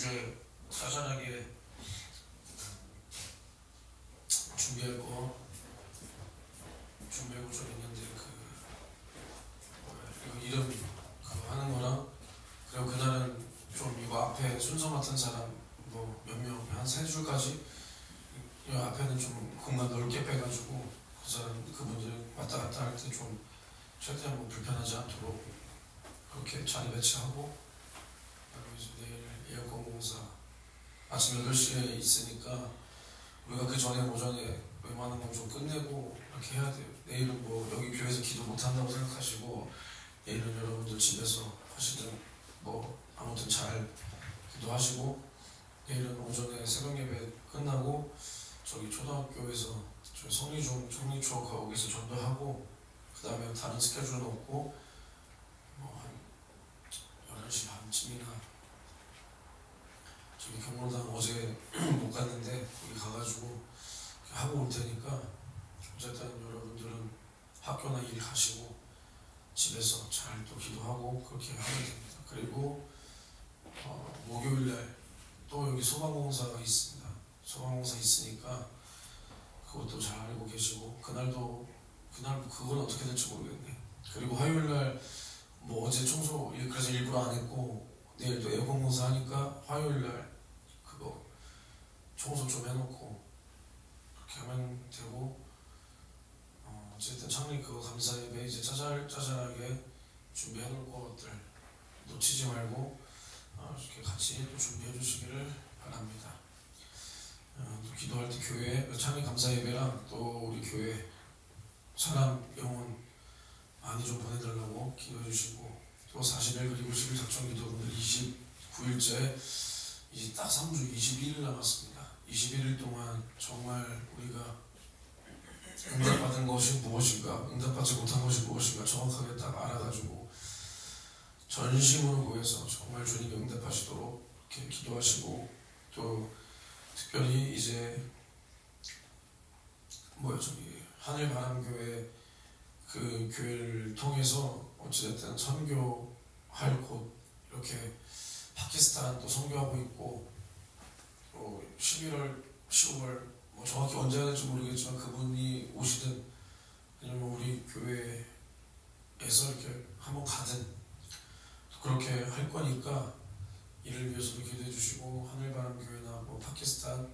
주제 짜잘하게 준비할 거 준비하고 좀 있는데 이거 이름 그거 하는 거랑 그리고 그날은 좀 이거 앞에 순서 맡은 사람 뭐 몇 명 한 세 줄까지 이 앞에는 좀 공간 넓게 빼가지고 그 사람 그분들 왔다 갔다 할 때 좀 최대한 뭐 불편하지 않도록 그렇게 자리 배치하고 그리고 이제 내일 에어컨 공사 아침 8시에 있으니까 우리가 그 전에 오전에 웬만한 건 좀 끝내고 이렇게 해야 돼요. 내일은 뭐 여기 교회에서 기도 못한다고 생각하시고 내일은 여러분들 집에서 하시든 뭐 아무튼 잘 기도하시고 내일은 오전에 새벽 예배 끝나고 저기 초등학교에서 저희 성리초 거기서 전도하고 그 다음에 다른 스케줄은 없고 뭐 한 11시 반쯤이나 저기 경로당 어제 못 갔는데 거기 가가지고 하고 올 테니까 어쨌든 여러분들은 학교나 일 가시고 집에서 잘 또 기도하고 그렇게 하면 됩니다. 그리고 목요일날 또 여기 소방공사가 있습니다. 소방공사 있으니까 그것도 잘 알고 계시고 그날 그건 어떻게 될지 모르겠네. 그리고 화요일날 뭐 어제 청소 그래서 일부러 안 했고 내일 또 에어컨 공사 하니까 화요일날 그거 청소 좀 해놓고 그렇게 하면 되고 어쨌든 창립 그거 감사 예배 이제 짜잘하게 준비해 놓을 것들 놓치지 말고 이렇게 같이 또 준비해 주시기를 바랍니다. 또 기도할 때 교회 창립 감사 예배랑 또 우리 교회 사람 영혼 많이 좀 보내달라고 기도해 주시고 또 40일 그리고 10일 작정 기도분들 29일째 이제 딱 3주 21일 남았습니다. 21일 동안 정말 우리가 응답받은 것이 무엇인가 응답받지 못한 것이 무엇인가 정확하게 딱 알아가지고 전심으로 구해서 정말 주님이 응답하시도록 이렇게 기도하시고 또 특별히 이제 저기 하늘바람교회 그 교회를 통해서 어찌됐든 선교할 곳 이렇게 파키스탄 또 선교하고 있고 11월, 10월 뭐 정확히 언제 하는지 모르겠지만 그분이 오시든 아니면 우리 교회에서 이렇게 한번 가든 그렇게 할 거니까 이를 위해서도 기도해 주시고 하늘바람교회나 뭐 파키스탄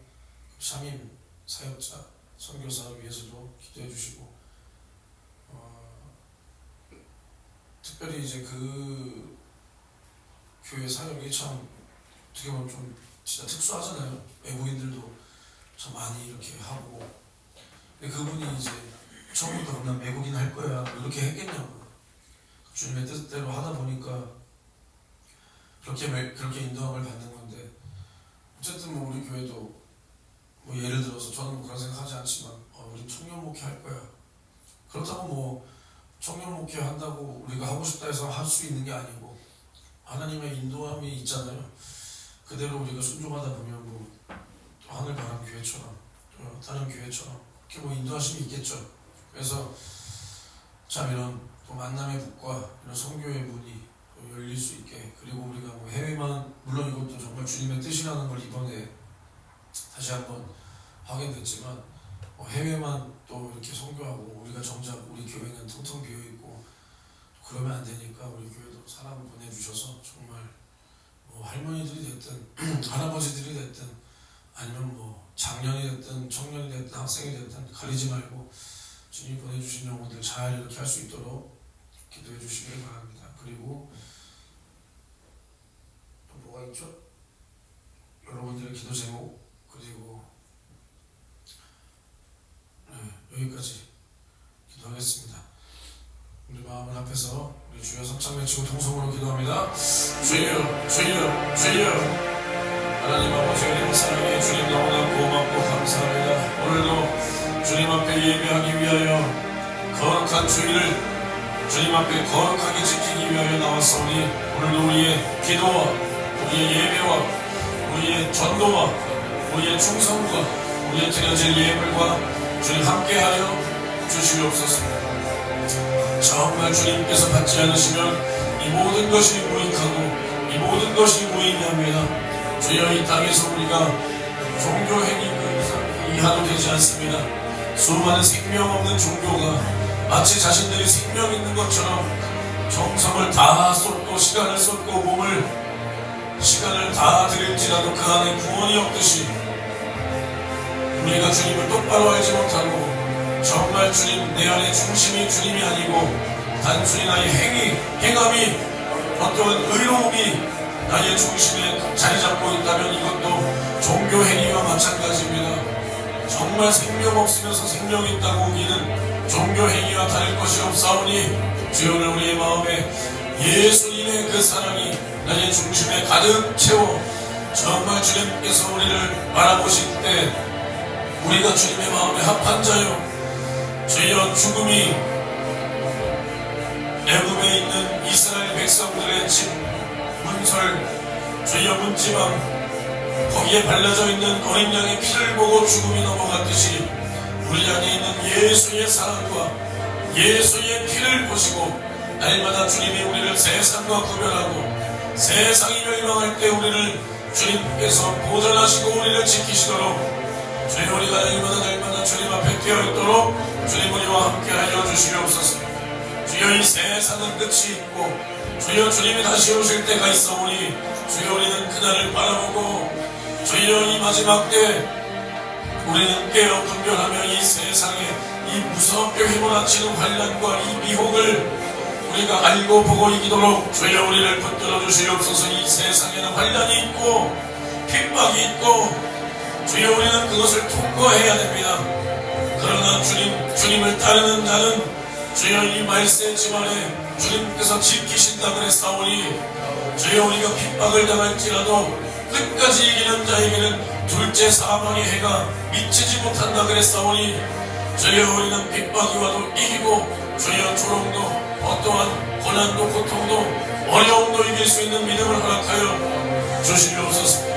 샤밈 사역자 선교사를 위해서도 기도해 주시고 특별히 이제 그 교회 사역이 참 어떻게 보면 좀 진짜 특수하잖아요. 외국인들도 참 많이 이렇게 하고 근데 그분이 이제 처음부터 난 외국인 할 거야 이렇게 했겠냐고 주님의 뜻대로 하다 보니까 그렇게 인도함을 받는 건데 어쨌든 뭐 우리 교회도 뭐 예를 들어서 저는 뭐 그런 생각하지 않지만 우리 청년 목회 할 거야 그렇다고 뭐 청년 목회 한다고 우리가 하고 싶다 해서 할 수 있는 게 아니고 하나님의 인도함이 있잖아요. 그대로 우리가 순종하다 보면 뭐 하늘바람 교회처럼 또 다른 교회처럼 이렇게 뭐 인도하심이 있겠죠. 그래서 참 이런 또 만남의 북과 이런 선교의 문이 열릴 수 있게 그리고 우리가 뭐 해외만 물론 이것도 정말 주님의 뜻이라는 걸 이번에 다시 한번 확인됐지만 해외만 또 이렇게 선교하고 우리가 정작 우리 교회는 텅텅 비어있고 그러면 안 되니까 우리 교회도 사람을 보내주셔서 정말 뭐 할머니들이 됐든 할아버지들이 됐든 아니면 뭐 장년이 됐든 청년이 됐든 학생이 됐든 가리지 말고 주님이 보내주신 영혼들 잘 이렇게 할 수 있도록 기도해 주시길 바랍니다. 그리고 또 뭐가 있죠? 여러분들의 기도 제목 그리고 여기까지 기도하겠습니다. 우리 마음을 합해서 우리 주여 석창 외치고 통성으로 기도합니다. 주여 주여 주여 하나님 아버지 은혜와 사랑해 주님 너무나 고맙고 감사합니다. 오늘도 주님 앞에 예배하기 위하여 거룩한 주일을 주님 앞에 거룩하게 지키기 위하여 나왔사오니 오늘도 우리의 기도와 우리의 예배와 우리의 전도와 우리의 충성과 우리의 드려질 예물과 주님 함께하여 주시옵소서. 정말 주님께서 받지 않으시면 이 모든 것이 무익하고 이 모든 것이 무의미합니다. 주여 이 땅에서 우리가 종교 행위 이하도 되지 않습니다. 수많은 생명 없는 종교가 마치 자신들이 생명 있는 것처럼 정성을 다 쏟고 시간을 쏟고 시간을 다 드릴지라도 그 안에 구원이 없듯이 우리가 주님을 똑바로 알지 못하고 정말 주님 내 안의 중심이 주님이 아니고 단순히 나의 행함이 어떠한 의로움이 나의 중심에 자리 잡고 있다면 이것도 종교 행위와 마찬가지입니다. 정말 생명 없으면서 생명 있다고 우기는 종교 행위와 다를 것이 없사오니 주여 오늘 우리의 마음에 예수님의 그 사랑이 나의 중심에 가득 채워 정말 주님께서 우리를 바라보실 때 우리가 주님의 마음에 합한 자요 주여 죽음이 애굽에 있는 이스라엘 백성들의 집 문설 주여 문지방 거기에 발라져 있는 어린 양의 피를 보고 죽음이 넘어갔듯이 우리 안에 있는 예수의 사랑과 예수의 피를 보시고 날마다 주님이 우리를 세상과 구별하고 세상이 멸망할 때 우리를 주님께서 보존하시고 우리를 지키시도록 주님 우리가 날마다 주님 앞에 깨어있도록 주님 우리와 함께하여 주시옵소서. 주여 이 세상은 끝이 있고 주여 주님이 다시 오실 때가 있어오니 주여 우리는 그날을 바라보고 주여 이 마지막 때 우리는 깨어 분별하며 이 세상에 이 무섭게 휘몰아치는 환난과 이 미혹을 우리가 알고 보고 이기도록 주여 우리를 붙들어 주시옵소서. 이 세상에는 환난이 있고 핍박이 있고 주여 우리는 그것을 통과해야 됩니다. 그러나 주님을 따르는 자는 주여 이 말세 집안에 주님께서 지키신다 그랬사오니 주여 우리가 핍박을 당할지라도 끝까지 이기는 자에게는 둘째 사망의 해가 미치지 못한다 그랬사오니 주여 우리는 핍박이 와도 이기고 주여 조롱도 어떠한 고난도 고통도 어려움도 이길 수 있는 믿음을 허락하여 주시옵소서.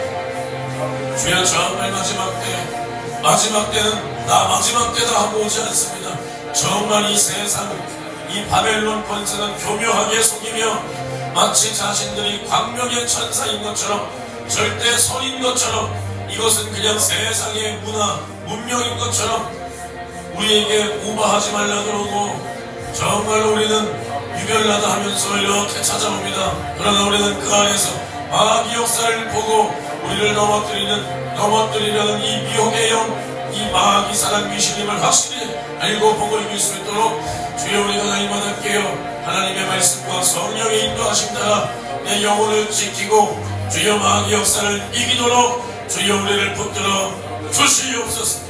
주여 정말 마지막 때는 나 마지막 때다 하고 오지 않습니다. 정말 이 세상 이 바벨론 권세는 교묘하게 속이며 마치 자신들이 광명의 천사인 것처럼 절대 선인 것처럼 이것은 그냥 세상의 문화 문명인 것처럼 우리에게 오버하지 말라 그러고 정말 우리는 유별나다 하면서 이렇게 찾아옵니다. 그러나 우리는 그 안에서 마귀 역사를 보고 우리를 넘어뜨리려는 이 미혹의 영, 이 마귀 사랑 귀신임을 확실히 알고 보고 이길 수 있도록 주여 우리가 날마다 깨어 하나님의 말씀과 성령의 인도하심 따라 내 영혼을 지키고 주여 마귀 역사를 이기도록 주여 우리를 붙들어 주시옵소서.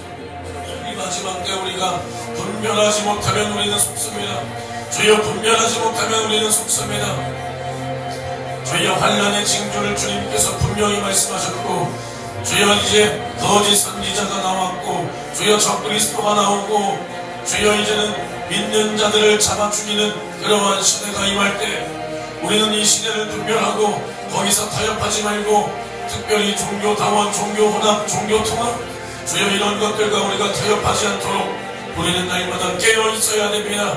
이 마지막 때 우리가 분별하지 못하면 우리는 속습니다. 주여 분별하지 못하면 우리는 속습니다. 주여 환난의 징조를 주님께서 분명히 말씀하셨고 주여 이제 거짓 선지자가 나왔고 주여 적그리스도가 나오고 주여 이제는 믿는 자들을 잡아 죽이는 그러한 시대가 임할 때 우리는 이 시대를 분별하고 거기서 타협하지 말고 특별히 종교당원, 종교혼합, 종교통합 주여 이런 것들과 우리가 타협하지 않도록 우리는 날마다 깨어 있어야 됩니다.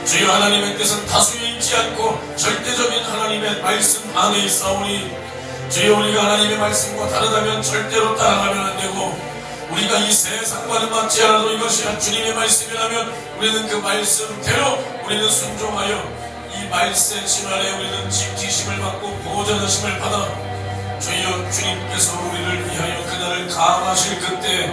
주여 하나님의 뜻은 다수에 있지 않고 절대적인 하나님의 말씀 안에 있사오니 주여 우리가 하나님의 말씀과 다르다면 절대로 따라가면 안 되고 우리가 이 세상과는 맞지 않아도 이것이 주님의 말씀이라면 우리는 그 말씀대로 우리는 순종하여 이 말세 집안에 우리는 지키심을 받고 보존하심을 받아 주여 주님께서 우리를 위하여 그날을 감하실 그때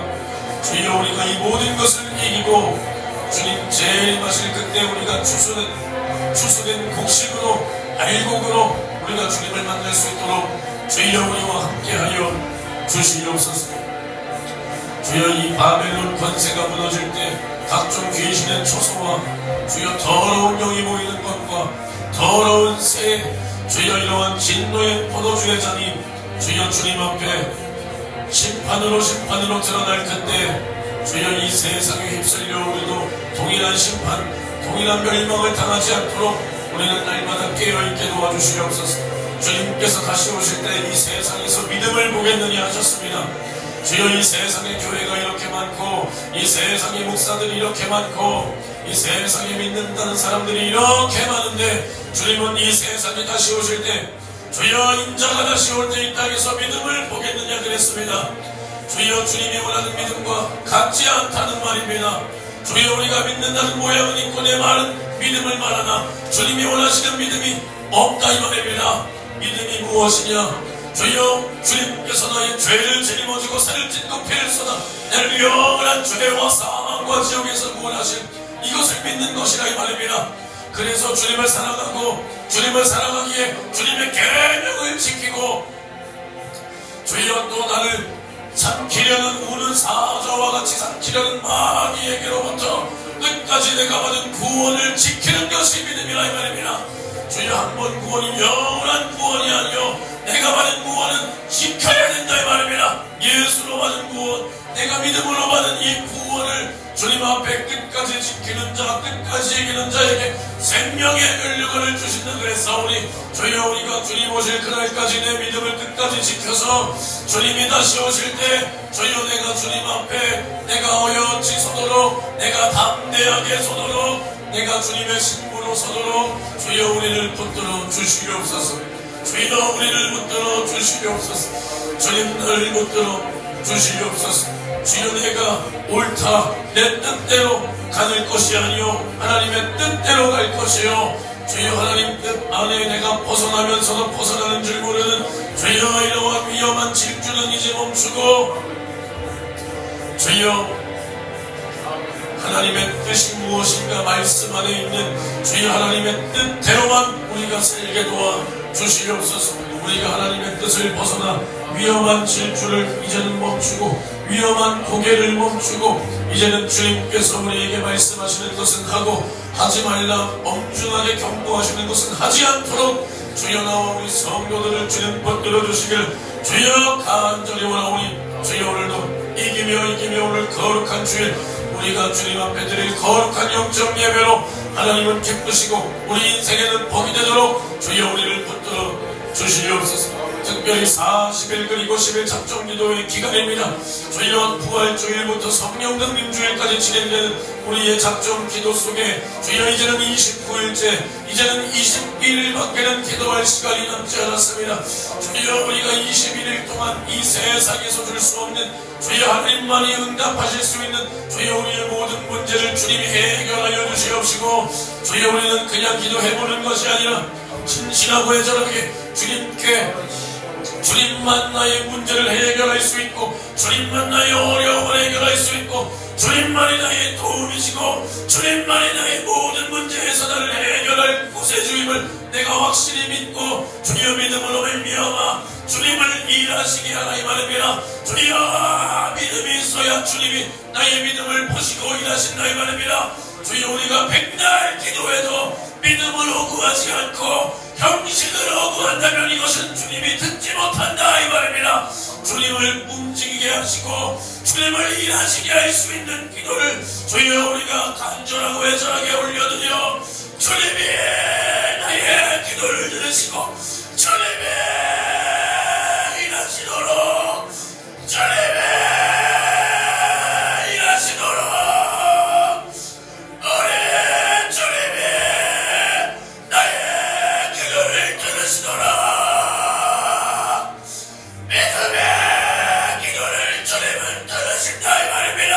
주여 우리가 이 모든 것을 이기고 주님 재림하실 그때 우리가 추수된 곡식으로 알곡으로 우리가 주님을 만날 수 있도록 주여 우리와 함께하여 주시옵소서. 주여 이 바벨론 권세가 무너질 때 각종 귀신의 초소와 주여 더러운 영이 모이는 것과 더러운 새 주여 이러한 진노의 포도주의 잔이 주여 주님 앞에 심판으로 드러날 그때 주여 이 세상에 휩쓸려 우리도 동일한 심판 동일한 멸망을 당하지 않도록 우리는 날마다 깨어있게 도와주시옵소서. 주님께서 다시 오실 때 이 세상에서 믿음을 보겠느냐 하셨습니다. 주여 이 세상에 교회가 이렇게 많고 이 세상에 목사들이 이렇게 많고 이 세상에 믿는다는 사람들이 이렇게 많은데 주님은 이 세상에 다시 오실 때 주여 인자가 다시 올 때 이 땅에서 믿음을 보겠느냐 그랬습니다. 주여 주님이 원하는 믿음과 같지 않다는 말입니다. 주여 우리가 믿는다는 모양은 있고 내 말은 믿음을 말하나 주님이 원하시는 믿음이 없다 이 말입니다. 믿음이 무엇이냐? 주여 주님께서 너의 죄를 짊어지고 살을 찢고 피를 쏟아 내를 영원한 죄와 사망과 지옥에서 구원하실 이것을 믿는 것이라 이 말입니다. 그래서 주님을 사랑하고 주님을 사랑하기에 주님의 계명을 지키고 주여 또 나를 삼키려는 우는 사자와 같이 삼키려는 마귀에게로부터 끝까지 내가 받은 구원을 지키는 것이 믿음이라 이 말입니다. 주여 한 번 구원이 영원한 구원이 아니요 내가 받은 구원은 지켜야 된다 이 말입니다. 예수로 받은 구원, 내가 믿음으로 받은 이 구원을 주님 앞에 끝까지 지키는 자, 끝까지 이기는 자에게 생명의 연료를 주신다 그랬사오니 주여 우리가 주님 오실 그날까지 내 믿음을 끝까지 지켜서 주님이 다시 오실 때 주여 내가 주님 앞에 내가 어여치 서도록 내가 담대하게 서도록 내가 주님의 신부로 서도록 주여 우리를 붙들어 주시옵소서. 주여 우리를 붙들어 주시옵소서. 주님 나를 붙들어 주시옵소서. 주여 내가 옳다 내 뜻대로 가는 것이 아니요 하나님의 뜻대로 갈 것이요 주여 하나님 뜻 안에 내가 벗어나면서도 벗어나는 줄 모르는 주여 이러한 위험한 질주는 이제 멈추고 주여 하나님의 뜻이 무엇인가 말씀 안에 있는 주여 하나님의 뜻대로만 우리가 살게 도와 주시옵소서. 우리가 하나님의 뜻을 벗어나 위험한 질주를 이제는 멈추고 위험한 고개를 멈추고 이제는 주님께서 우리에게 말씀하시는 것은 하고 하지 말라 엄중하게 경고하시는 것은 하지 않도록 주여 나와 우리 성도들을 주님 붙들어 주시길 주여 간절히 원하오니 주여 오늘도 이기며 오늘 거룩한 주일 우리가 주님 앞에 드릴 거룩한 영적 예배로 하나님은 기쁘시고 우리 인생에는 복이 되도록 주여 우리를 붙들어 주시옵소서. 특별히 40일 그리고 10일 작정기도의 기간입니다. 주여 부활주일부터 성령강림주일까지 진행되는 우리의 작정기도 속에 주여 이제는 29일째 이제는 21일밖에는 기도할 시간이 남지 않았습니다. 주여 우리가 21일 동안 이 세상에서 줄 수 없는 주여 하나님만이 응답하실 수 있는 주여 우리의 모든 문제를 주님이 해결하여 주시옵시고 주여 우리는 그냥 기도해보는 것이 아니라 진실하고 애절하게 주님만 나의 문제를 해결할 수 있고 주님만 나의 어려움을 해결할 수 있고 주님만이 나의 도움이시고 주님만이 나의 모든 문제에서 나를 해결할 구세주임을 내가 확실히 믿고 주여 믿음으로 말미암아 주님을 일하시게 하라 이 말입니다. 주여 믿음이 있어야 주님이 나의 믿음을 보시고 일하신다 이 말입니다. 주여 우리가 백날 기도해도 믿음으로 구하지 않고 형식으로 구한다면 이것은 주님이 듣지 못한다 이 말입니다. 주님을 움직이게 하시고 주님을 일하시게 할 수 있는 기도를 주여 우리가 간절하고 애절하게 올려드려 주님이 나의 기도를 들으시고 주님이 일하시도록 주님이 일하시도록 우리 주님이 나의 기도를 들으시도록 믿음의 기도를 주님은 들으신다 이 말입니다.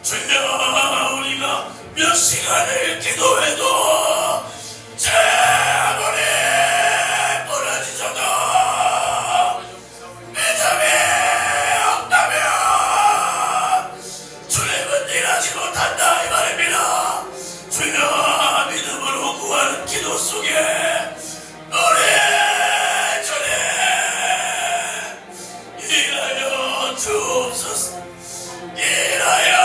주여 우리가 몇 시간을 기도해도 제 아무리 부러지셔도 믿음이 없다면 주님은 일하지 못한다 이 말입니다. 주여 믿음으로 구하는 기도 속에 우리 주님 일하여 주옵소서. 일하여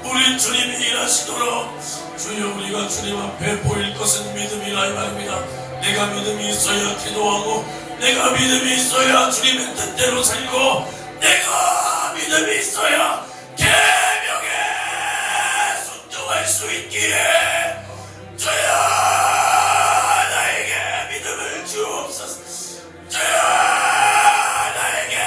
우리 주님이 일하시도록 주여 우리가 주님 앞에 보일 것은 믿음이라 이 말입니다. 내가 믿음이 있어야 기도하고 내가 믿음이 있어야 주님의 뜻대로 살고 내가 믿음이 있어야 계명에 순종할 수 있기에 주여 나에게 믿음을 주옵소서. 주여 나에게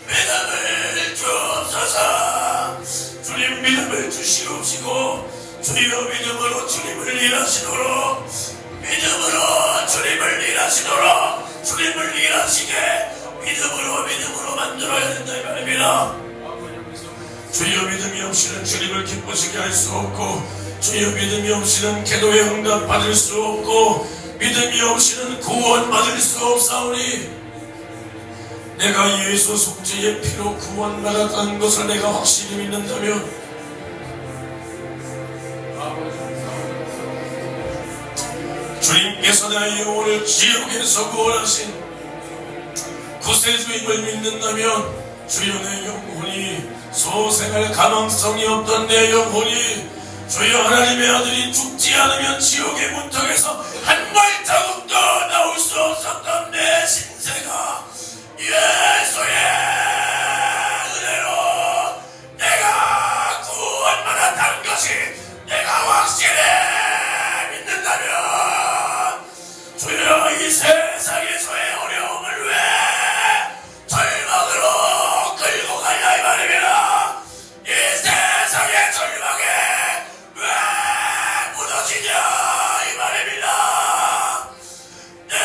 믿음을 주옵소서. 주님 믿음을 주시옵시고 믿음으로 주님을 일하시도록, 믿음으로 주님을 일하시도록, 주님을 일하시게 믿음으로 만들어야 된다 이 말입니다. 주여 믿음이 없이는 주님을 기쁘시게 할 수 없고, 주여 믿음이 없이는 기도의 응답 받을 수 없고, 믿음이 없이는 구원 받을 수 없사오니, 내가 예수 속죄의 피로 구원 받았다는 것을 내가 확실히 믿는다면, 주님께서 나의 영혼을 지옥에서 구원하신 구세주임을 믿는다면, 주여 내 영혼이 소생할 가망성이 없던 내 영혼이 주여 하나님의 아들이 죽지 않으면 지옥의 문턱에서 한 발자국도 나올 수 없었던 내 신세가 예수의 은혜로 내가 구원받았다는 것이 내가 확실히 믿는다면, 주여 이 세상에서의 어려움을 왜 절망으로 끌고 가냐 이 말입니다. 이 세상의 절망에 왜 무너지냐 이 말입니다. 내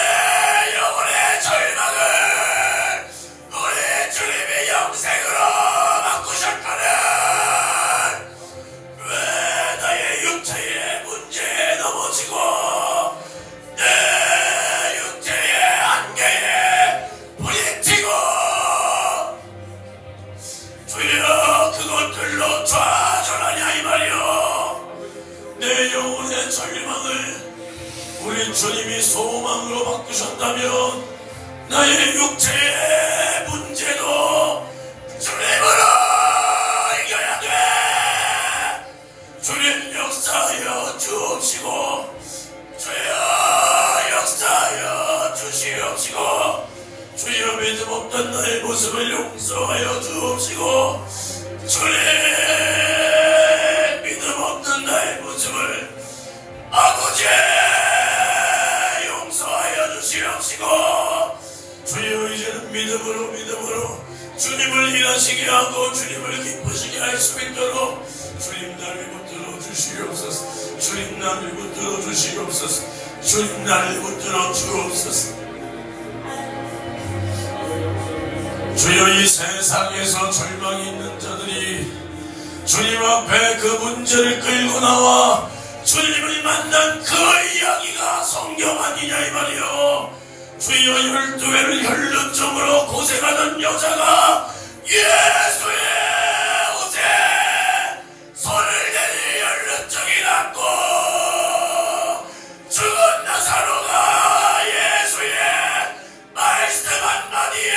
영혼의 절망을 우리 주님이 영생으로 바꾸셨거든. 왜 나의 육체의 문제에 넘어지고 내 육체의 한계에 부딪히고 주여 그것들로 좌절하냐 이 말이요. 내 영혼의 절망을 우리 주님이 소망으로 바꾸셨다면 나의 육체의 문제도 주님으로 이겨야 돼. 주님 역사하여 주옵시고, 주여 역사하여 주시옵시고, 주여 믿음 없던 나의 모습을 용서하여 주옵시고, 주님 믿음 없던 나의 모습을 아버지 용서하여 주시옵시고, 주여 이제는 믿음으로 주님을 일하시게 하고 주님을 기쁘시게 할 수 있도록 주님 나를 붙들어 주시옵소서. 주님 나를 붙들어 주시옵소서. 주님 나를 붙들어 주옵소서. 주여 이 세상에서 절망이 있는 자들이 주님 앞에 그 문제를 끌고 나와 주님을 만난 그 이야기가 성경 아니냐 이 말이요. 주여 12회를 혈루증으로 고생하던 여자가 예수의 옷에 손을 대니 혈루증이 났고, 죽은 나사로가 예수의 말씀 한마디에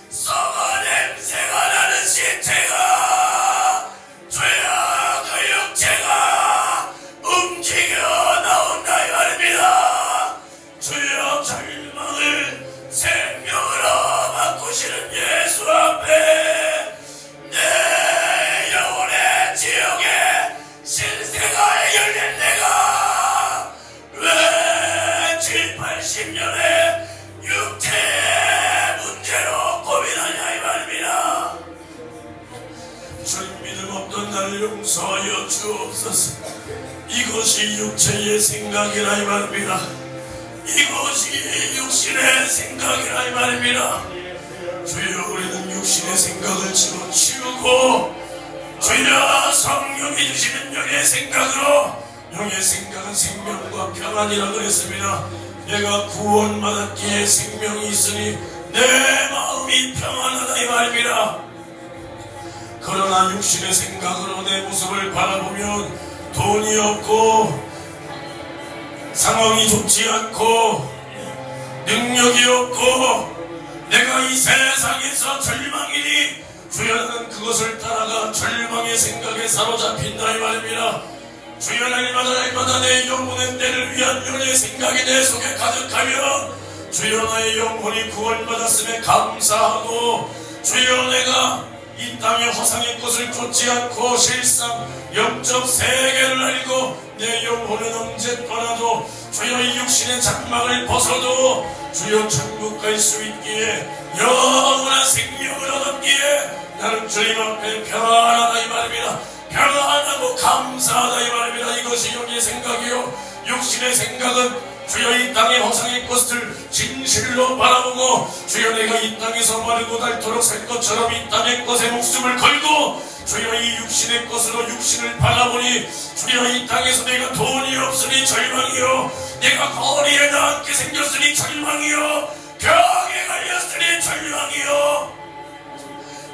썩어 냄새가 나는 시체가, 주여 그 육체가 움직여 나온다 이 말입니다. 주여 절망을 생명으로 바꾸시는 예수 앞에 내 영혼의 지옥에 신세가 해결된 내가 왜 7, 80년의 육체의 문제로 고민하냐 이 말입니다. 주님 믿음 없던 나를 용서하여 주옵소서. 이것이 육체의 생각이라 이 말입니다. 이것이 육신의 생각이라 이 말입니다. 주여 우리는 육신의 생각을 집어치우고 주여 성령이 주시는 영의 생각으로, 영의 생각은 생명과 평안이라 그랬습니다. 내가 구원받았기에 생명이 있으니 내 마음이 평안하다 이 말입니다. 그러나 육신의 생각으로 내 모습을 바라보면 돈이 없고 상황이 좋지 않고 능력이 없고 내가 이 세상에서 절망이니 주여 나는 그것을 따라가 절망의 생각에 사로잡힌다 이 말입니다. 주여 날마다 내 영혼의 때를 위한 연의 생각이 내 속에 가득하면 주여 나의 영혼이 구원받았음에 감사하고, 주여 내가 이 땅의 화상의 것을 쫓지 않고 실상 영적 세계를 알고 내 영혼은 언제 떠나도 주여 이 육신의 장막을 벗어도 주여 천국 갈 수 있기에 영원한 생명을 얻었기에 나는 주님 앞에 평안하다 이 말입니다. 평안하고 감사하다 이 말입니다. 이것이 영의 생각이요 육신의 생각은 주여 이 땅의 허상의 것을 진실로 바라보고 주여 내가 이 땅에서 마르고 닳도록 살 것처럼 이 땅의 것에 목숨을 걸고 주여 이 육신의 것으로 육신을 바라보니 주여 이 땅에서 내가 돈이 없으니 절망이요 내가 거리에 나앉게 생겼으니 절망이요 병에 걸렸으니 절망이요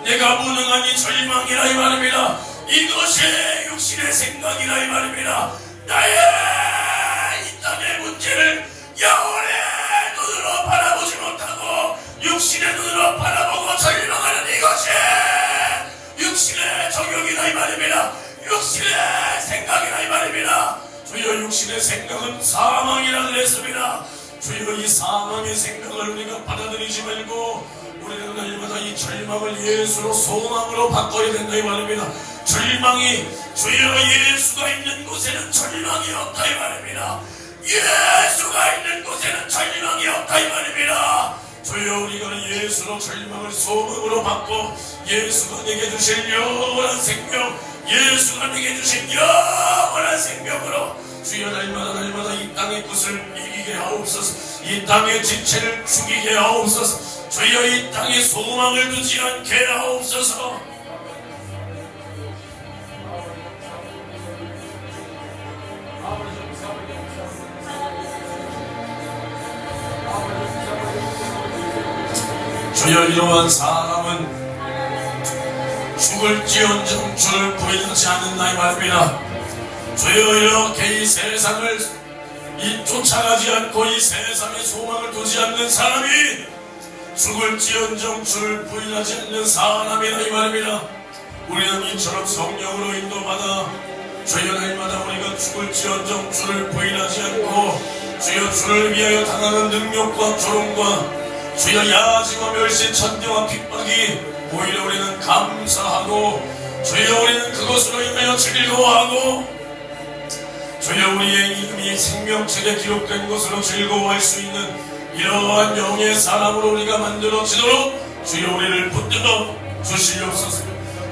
내가 무능하니 절망이라 이 말입니다. 이것이 육신의 생각이라 이 말입니다. 나의 이 땅의 문제를 영혼의 눈으로 바라보지 못하고 육신의 눈으로 바라보고 절망하는 이것이 육신의 적용이라 이 말입니다. 육신의 생각이라 이 말입니다. 주여 육신의 생각은 사망이라 그랬습니다. 주여 이 사망의 생각을 우리가 받아들이지 말고 우리는 날마다 이 절망을 예수로 소망으로 바꿔야 된다 이 말입니다. 절망이 주여 예수가 있는 곳에는 절망이 없다 이 말입니다. 예수가 있는 곳에는 절망이 없다 이 말입니다. 주여 우리가 예수로 절망을 소망으로 바꿔 예수가 내게 주실 영원한 생명 예수가 내게 주신 영원한 생명으로 주여 날마다 이 땅의 것을 이기게 하옵소서. 이 땅의 지체를 죽이게 하옵소서. 주여 이 땅에 소망을 두지 않게 하옵소서. 주여 이러한 사람은 죽을지언정 주를 부인하지 않는다 이 말입니다. 주여 이렇게 이 세상을 쫓아가지 않고 이 세상에 소망을 두지 않는 사람이 죽을지언정 주를 부인하지 않는 사람이라 이 말입니다. 우리는 이처럼 성령으로 인도받아 주여 날마다 우리가 죽을지언정 주를 부인하지 않고 주여 주를 위하여 당하는 능력과 조롱과 주여 야지와 멸시 천대와 핍박이 오히려 우리는 감사하고 주여 우리는 그것으로 인하여 즐거워하고 주여 우리의 이름이 생명책에 기록된 것으로 즐거워할 수 있는 이러한 영의 사람으로 우리가 만들어지도록 주여 우리를 붙들어 주시옵소서.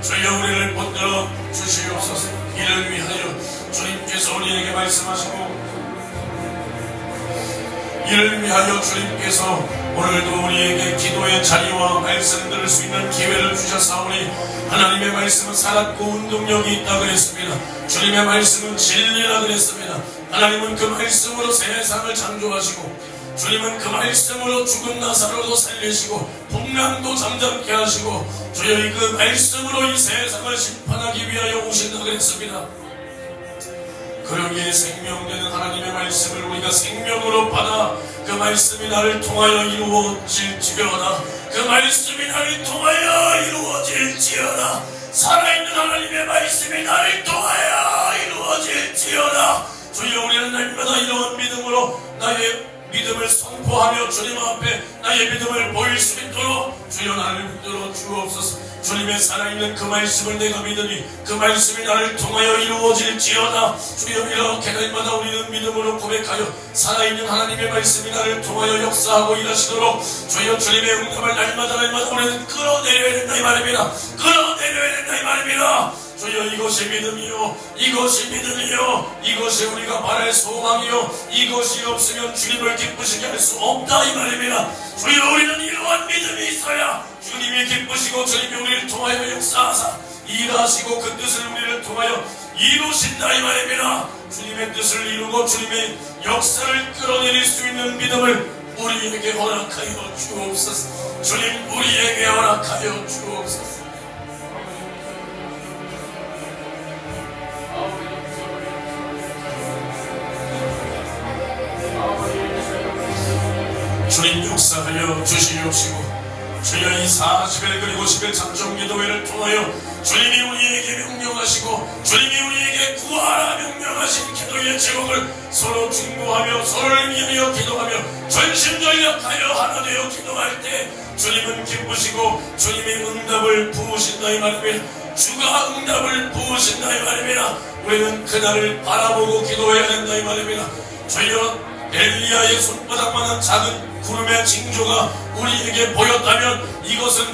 주여 우리를 붙들어 주시옵소서. 이를 위하여 주님께서 우리에게 말씀하시고 이를 위하여 주님께서 오늘도 우리에게 기도의 자리와 말씀 들을 수 있는 기회를 주셨사오니 하나님의 말씀은 살았고 운동력이 있다 그랬습니다. 주님의 말씀은 진리라 그랬습니다. 하나님은 그 말씀으로 세상을 창조하시고 주님은 그 말씀으로 죽은 나사로도 살리시고 풍랑도 잠잠케 하시고 주여 그 말씀으로 이 세상을 심판하기 위하여 오신다 그랬습니다. 그러기에 생명되는 하나님의 말씀을 우리가 생명으로 받아 그 말씀이 나를 통하여 이루어질지어다. 그 말씀이 나를 통하여 이루어질지어다. 살아있는 하나님의 말씀이 나를 통하여 이루어질지어다. 주여 우리는 날마다 이러한 믿음으로 나의 믿음을 선포하며 주님 앞에 나의 믿음을 보일 수 있도록 주여 나를 붙들어 주옵소서. 주님의 살아있는 그 말씀을 내가 믿으니 그 말씀이 나를 통하여 이루어질지어다. 주여 이렇게 날마다 우리는 믿음으로 고백하여 살아있는 하나님의 말씀이 나를 통하여 역사하고 일하시도록 주여 주님의 응답을 날마다 우리는 끌어내려야 된다 이 말입니다. 끌어내려야 된다 이 말입니다. 주여 이것이 믿음이요 이것이 믿음이요 이것이 우리가 바랄 소망이요 이것이 없으면 주님을 기쁘시게 할 수 없다 이 말입니다. 주여 우리는 이러한 믿음이 있어야 주님이 기쁘시고 주님이 우리를 통하여 역사하사 일하시고 그 뜻을 우리를 통하여 이루신다 이 말입니다. 주님의 뜻을 이루고 주님의 역사를 끌어내릴 수 있는 믿음을 우리에게 허락하여 주옵소서. 주님 우리에게 허락하여 주옵소서. 주님 역사하여 주시옵시고 주여 이 40일 그리고 10일 작정기도회를 통하여 주님이 우리에게 명령하시고 주님이 우리에게 구하라 명령하신 기도의 제목을 서로 중보하며 서로를 위하여 기도하며 전심전력하여 하나 되어 기도할 때 주님은 기쁘시고 주님이 응답을 부으신다 이 말입니다. 주가 응답을 부으신다 이 말입니다. 우리는 그날을 바라보고 기도해야 된다 이 말입니다. 주여 엘리야의 손바닥만한 작은 구름의 징조가 우리에게 보였다면 이것은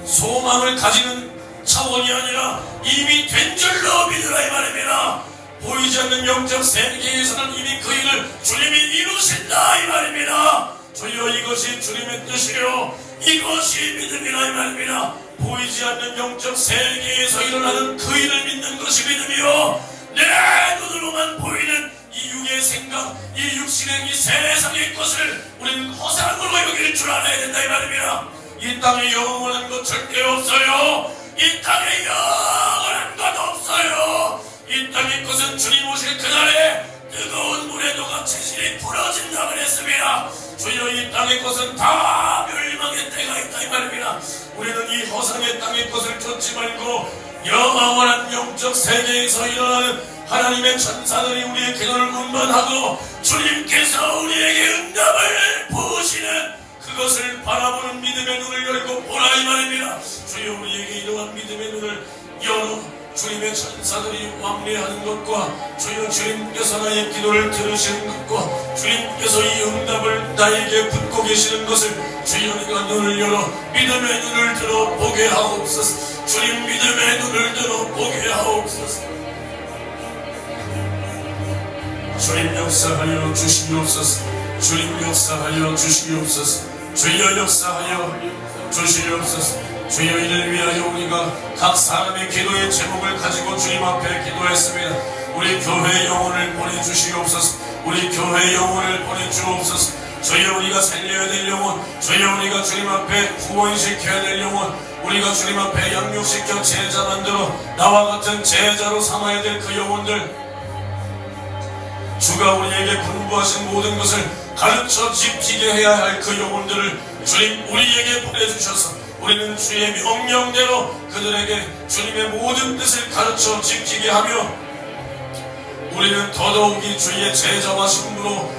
소망을 가지는 차원이 아니라 이미 된 줄로 믿으라 이 말입니다. 보이지 않는 영적 세계에서는 이미 그 일을 주님이 이루신다 이 말입니다. 주여 이것이 주님의 뜻이요 이것이 믿음이라 이 말입니다. 보이지 않는 영적 세계에서 일어나는 그 일을 믿는 것이 믿음이요 내 눈으로만 보이는 이 육의 생각, 이 육신의 이 세상의 것을 우리는 허상으로 여길 줄 알아야 된다 이 말입니다. 이 땅에 영원한 것 절대 없어요. 이 땅에 영원한 것 없어요. 이 땅의 것은 주님 오실 그날에 뜨거운 물에 녹아 체질이 부러진다 그랬습니다. 주여 이 땅의 것은 다 멸망의 때가 있다 이 말입니다. 우리는 이 허상의 땅의 것을 쫓지 말고 영원한 영적 세계에서 일어나는 하나님의 천사들이 우리의 기도를 운반하고 주님께서 우리에게 응답을 부으시는 그것을 바라보는 믿음의 눈을 열고 보라 이 말입니다. 주여 우리에게 이러한 믿음의 눈을 열어 주님의 천사들이 왕래하는 것과 주여 주님께서 나의 기도를 들으시는 것과 주님께서 이 응답을 나에게 붙고 계시는 것을 주여 내가 눈을 열어 믿음의 눈을 들어 보게 하옵소서. 주님 믿음의 눈을 들어 보게 하옵소서. 주님 역사하여 주시옵소서. 주님 역사하여 주시옵소서. 주여 역사하여 주시옵소서. 주여 이를 위하여 우리가 각 사람의 기도의 제목을 가지고 주님 앞에 기도했습니다. 우리 교회 영혼을 보내주시옵소서. 우리 교회 영혼을 보내주옵소서. 주여 우리가 살려야 될 영혼, 주여 우리가 주님 앞에 구원시켜야 될 영혼, 우리가 주님 앞에 양육시켜 제자 만들어 나와 같은 제자로 삼아야 될 그 영혼들, 주가 우리에게 분부하신 모든 것을 가르쳐 지키게 해야 할 그 영혼들을 주님 우리에게 보내주셔서 우리는 주의 명령대로 그들에게 주님의 모든 뜻을 가르쳐 지키게 하며 우리는 더더욱이 주의 제자와 신부로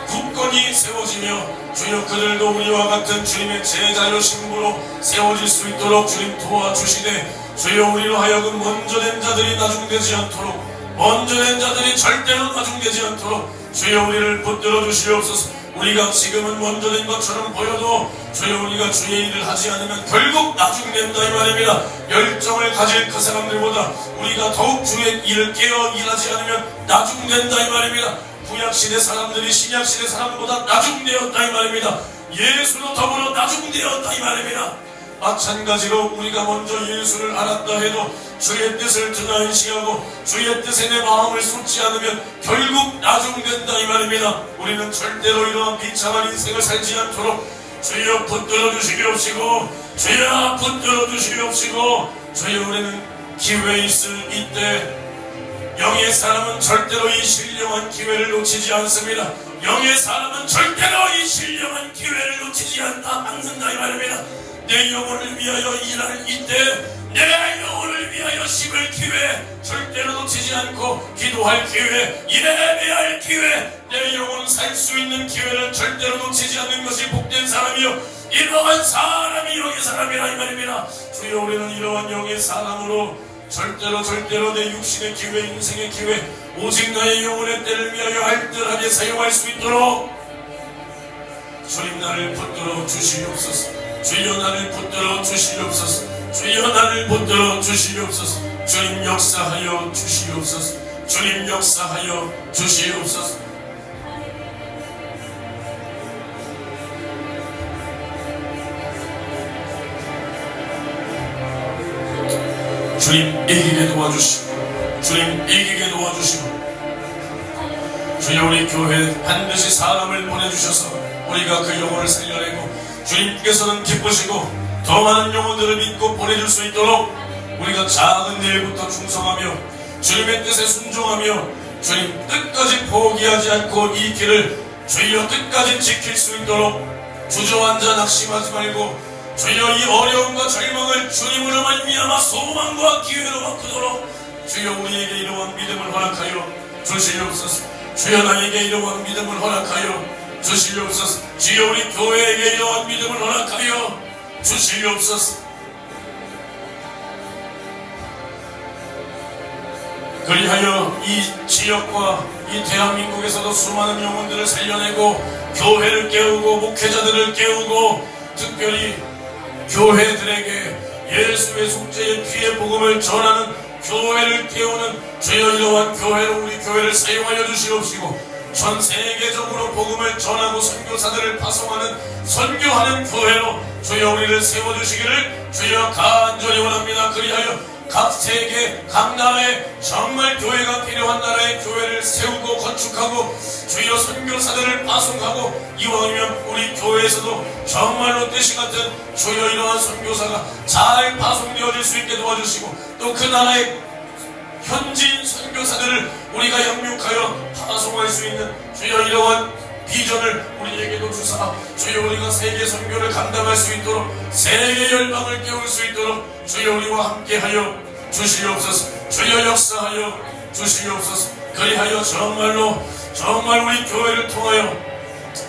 굳건히 세워지며 주여 그들도 우리와 같은 주님의 제자여 신부로 세워질 수 있도록 주님 도와주시되 주여 우리로 하여금 먼저 된 자들이 나중되지 않도록 먼저 된 자들이 절대로 나중되지 않도록 주여 우리를 붙들어 주시옵소서. 우리가 지금은 먼저 된 것처럼 보여도 주여 우리가 주의 일을 하지 않으면 결국 나중된다 이 말입니다. 열정을 가질 그 사람들보다 우리가 더욱 주의 일을 깨어 일하지 않으면 나중된다 이 말입니다. 구약시대 사람들이 신약시대 사람보다 나중되었다 이 말입니다. 예수로 더불어 나중되었다 이 말입니다. 마찬가지로 우리가 먼저 예수를 알았다 해도 주의 뜻을 등한시하고 주의 뜻에 내 마음을 쏟지 않으면 결국 나중된다 이 말입니다. 우리는 절대로 이러한 비참한 인생을 살지 않도록 주여 붙들어 주시옵시고 주여 붙들어 주시옵시고 주여 우리는 기회 있을 이때 영의 사람은 절대로 이 신령한 기회를 놓치지 않습니다. 영의 사람은 절대로 이 신령한 기회를 놓치지 않는다 이 말입니다. 내 영혼을 위하여 일할 이때 내 영혼을 위하여 심을 기회 절대로 놓치지 않고 기도할 기회 예배할 기회 내 영혼 살 수 있는 기회를 절대로 놓치지 않는 것이 복된 사람이요 이러한 사람이 영의 사람이라 이 말입니다. 주여 우리는 이러한 영의 사람으로 절대로 내 육신의 기회 인생의 기회 오직 나의 영혼의 때를 위하여 알뜰하게 사용할 수 있도록 주님 나를 붙들어 주시옵소서. 주여 나를 붙들어 주시옵소서. 주여 나를 붙들어 주시옵소서. 주님 역사하여 주시옵소서. 주님 역사하여 주시옵소서. 주님 이기게 도와주시고 주님 이기게 도와주시고 주여 우리 교회에 반드시 사람을 보내주셔서 우리가 그 영혼을 살려내고 주님께서는 기쁘시고 더 많은 영혼들을 믿고 보내줄 수 있도록 우리가 작은 일부터 충성하며 주님의 뜻에 순종하며 주님 끝까지 포기하지 않고 이 길을 주여 끝까지 지킬 수 있도록 주저앉아 낙심하지 말고 주여 이 어려움과 절망을 주님으로 말미암아 소망과 기회로 바꾸도록 주여 우리에게 이러한 믿음을 허락하여 주시옵소서. 주여 나에게 이러한 믿음을 허락하여 주시옵소서. 주여 우리 교회에게 이러한 믿음을 허락하여 주시옵소서. 그리하여 이 지역과 이 대한민국에서도 수많은 영혼들을 살려내고 교회를 깨우고 목회자들을 깨우고 특별히 교회들에게 예수의 속죄의 피의 복음을 전하는 교회를 깨우는 주여 이러한 교회로 우리 교회를 사용하여 주시옵시고 전 세계적으로 복음을 전하고 선교사들을 파송하는 선교하는 교회로 주여 우리를 세워주시기를 주여 간절히 원합니다. 그리하여 각 세계 각 나라에 정말 교회가 필요한 나라의 교회를 세우고 건축하고 주여 선교사들을 파송하고 이왕이면 우리 교회에서도 정말로 뜻이 같은 주여 이러한 선교사가 잘 파송되어질 수 있게 도와주시고 또 그 나라의 현지인 선교사들을 우리가 양육하여 파송할 수 있는 주여 이러한 비전을 우리에게도 주사 주여 우리가 세계 선교를 감당할 수 있도록 세계 열방을 깨울 수 있도록 주여 우리와 함께하여 주시옵소서. 주여 역사하여 주시옵소서. 그리하여 정말 우리 교회를 통하여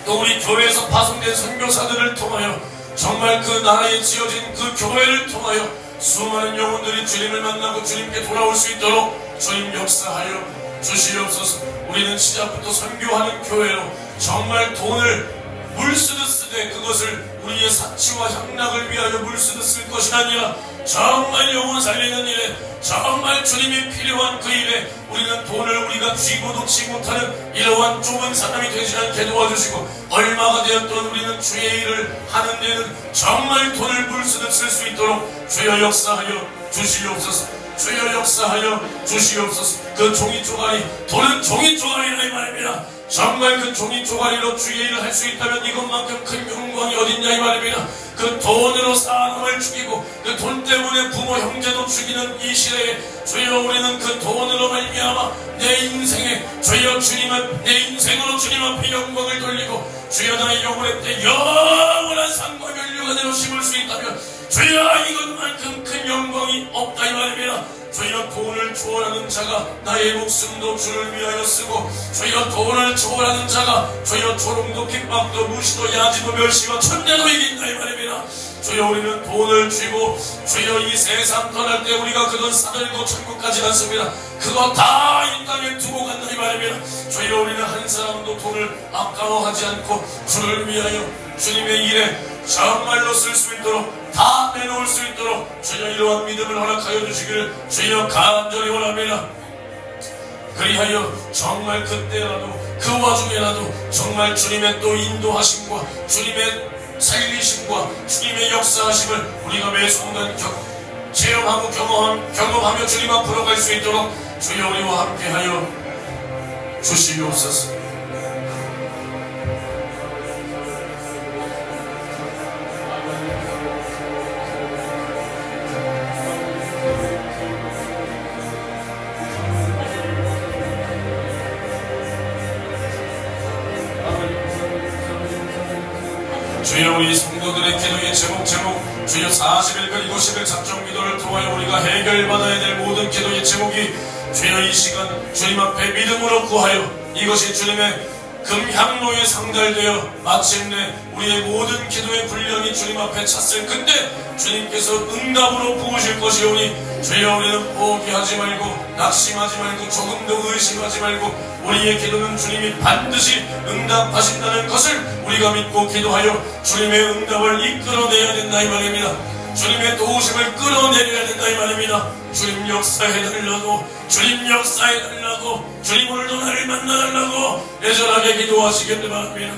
또 우리 교회에서 파송된 선교사들을 통하여 정말 그 나라에 지어진 그 교회를 통하여 수많은 영혼들이 주님을 만나고 주님께 돌아올 수 있도록 주님 역사하여 주시옵소서. 우리는 시작부터 선교하는 교회로 정말 돈을 물쓰듯 쓰되 그것을 우리의 사치와 향락을 위하여 물쓰듯 쓸 것이 아니라 정말 영혼 살리는 일에 정말 주님이 필요한 그 일에 우리는 돈을 우리가 쥐고 놓지 못하는 이러한 좁은 사람이 되지 않게 도와주시고 얼마가 되었던 우리는 주의 일을 하는 데는 정말 돈을 물쓰듯 쓸 수 있도록 주여 역사하여 주시옵소서. 주여 역사하여 주시옵소서. 그 종이 쪼가리 돈은 종이 쪼가리라 이 말입니다. 정말 그 종이 쪼가리로 주의 일을 할 수 있다면 이것만큼 큰 영광이 어딨냐 이 말입니다. 그 돈으로 사람을 죽이고 그 돈 때문에 부모 형제도 죽이는 이 시대에 주여 우리는 그 돈으로 말미암아 내 인생에 주여 주님은 내 인생으로 주님 앞에 영광을 돌리고 주여 나의 영혼의 때 영원한 삶과 멸류가 내로 심을 수 있다면 주여 이것만큼 큰 영광이 없다 이 말입니다. 주여 돈을 초월하는 자가 나의 목숨도 주를 위하여 쓰고 주여 돈을 초월하는 자가 주여 조롱도 핍박도 무시도 야지도 멸시와 천대도 이긴다 이 말입니다. 주여 우리는 돈을 쥐고 주여 이 세상 떠날 때 우리가 그 돈 싸들고 천국 가지 않습니다. 그거 다 이 땅에 두고 간다 이 말입니다. 주여 우리는 한 사람도 돈을 아까워하지 않고 주를 위하여 주님의 일에 정말로 쓸 수 있도록 다 내놓을 수 있도록 주여 이러한 믿음을 허락하여 주시기를 주여 간절히 원합니다. 그리하여 정말 그때라도 그 와중에라도 정말 주님의 또 인도하심과 주님의 살리심과 주님의 역사하심을 우리가 매 순간 체험하고 경험하며 주님 앞으로 갈 수 있도록 주여 우리와 함께하여 주시옵소서. 주여 우리 성도들의 기도의 제목 주여 40일 그리고 10일 작정 기도를 통하여 우리가 해결받아야 될 모든 기도의 제목이 주여 이 시간 주님 앞에 믿음으로 구하여 이것이 주님의 금향로에 상달되어 마침내 우리의 모든 기도의 분량이 주님 앞에 찼을 그때 주님께서 응답으로 부으실 것이오니 주여 우리는 포기하지 말고 낙심하지 말고 조금도 의심하지 말고 우리의 기도는 주님이 반드시 응답하신다는 것을 우리가 믿고 기도하여 주님의 응답을 이끌어내야 된다 이 말입니다. 주님의 도우심을 끌어내려야 된다 이 말입니다. 주님 역사해달라고 주님 역사해달라고 주님 오늘도 나를 만나달라고 애절하게 기도하시길 바랍니다.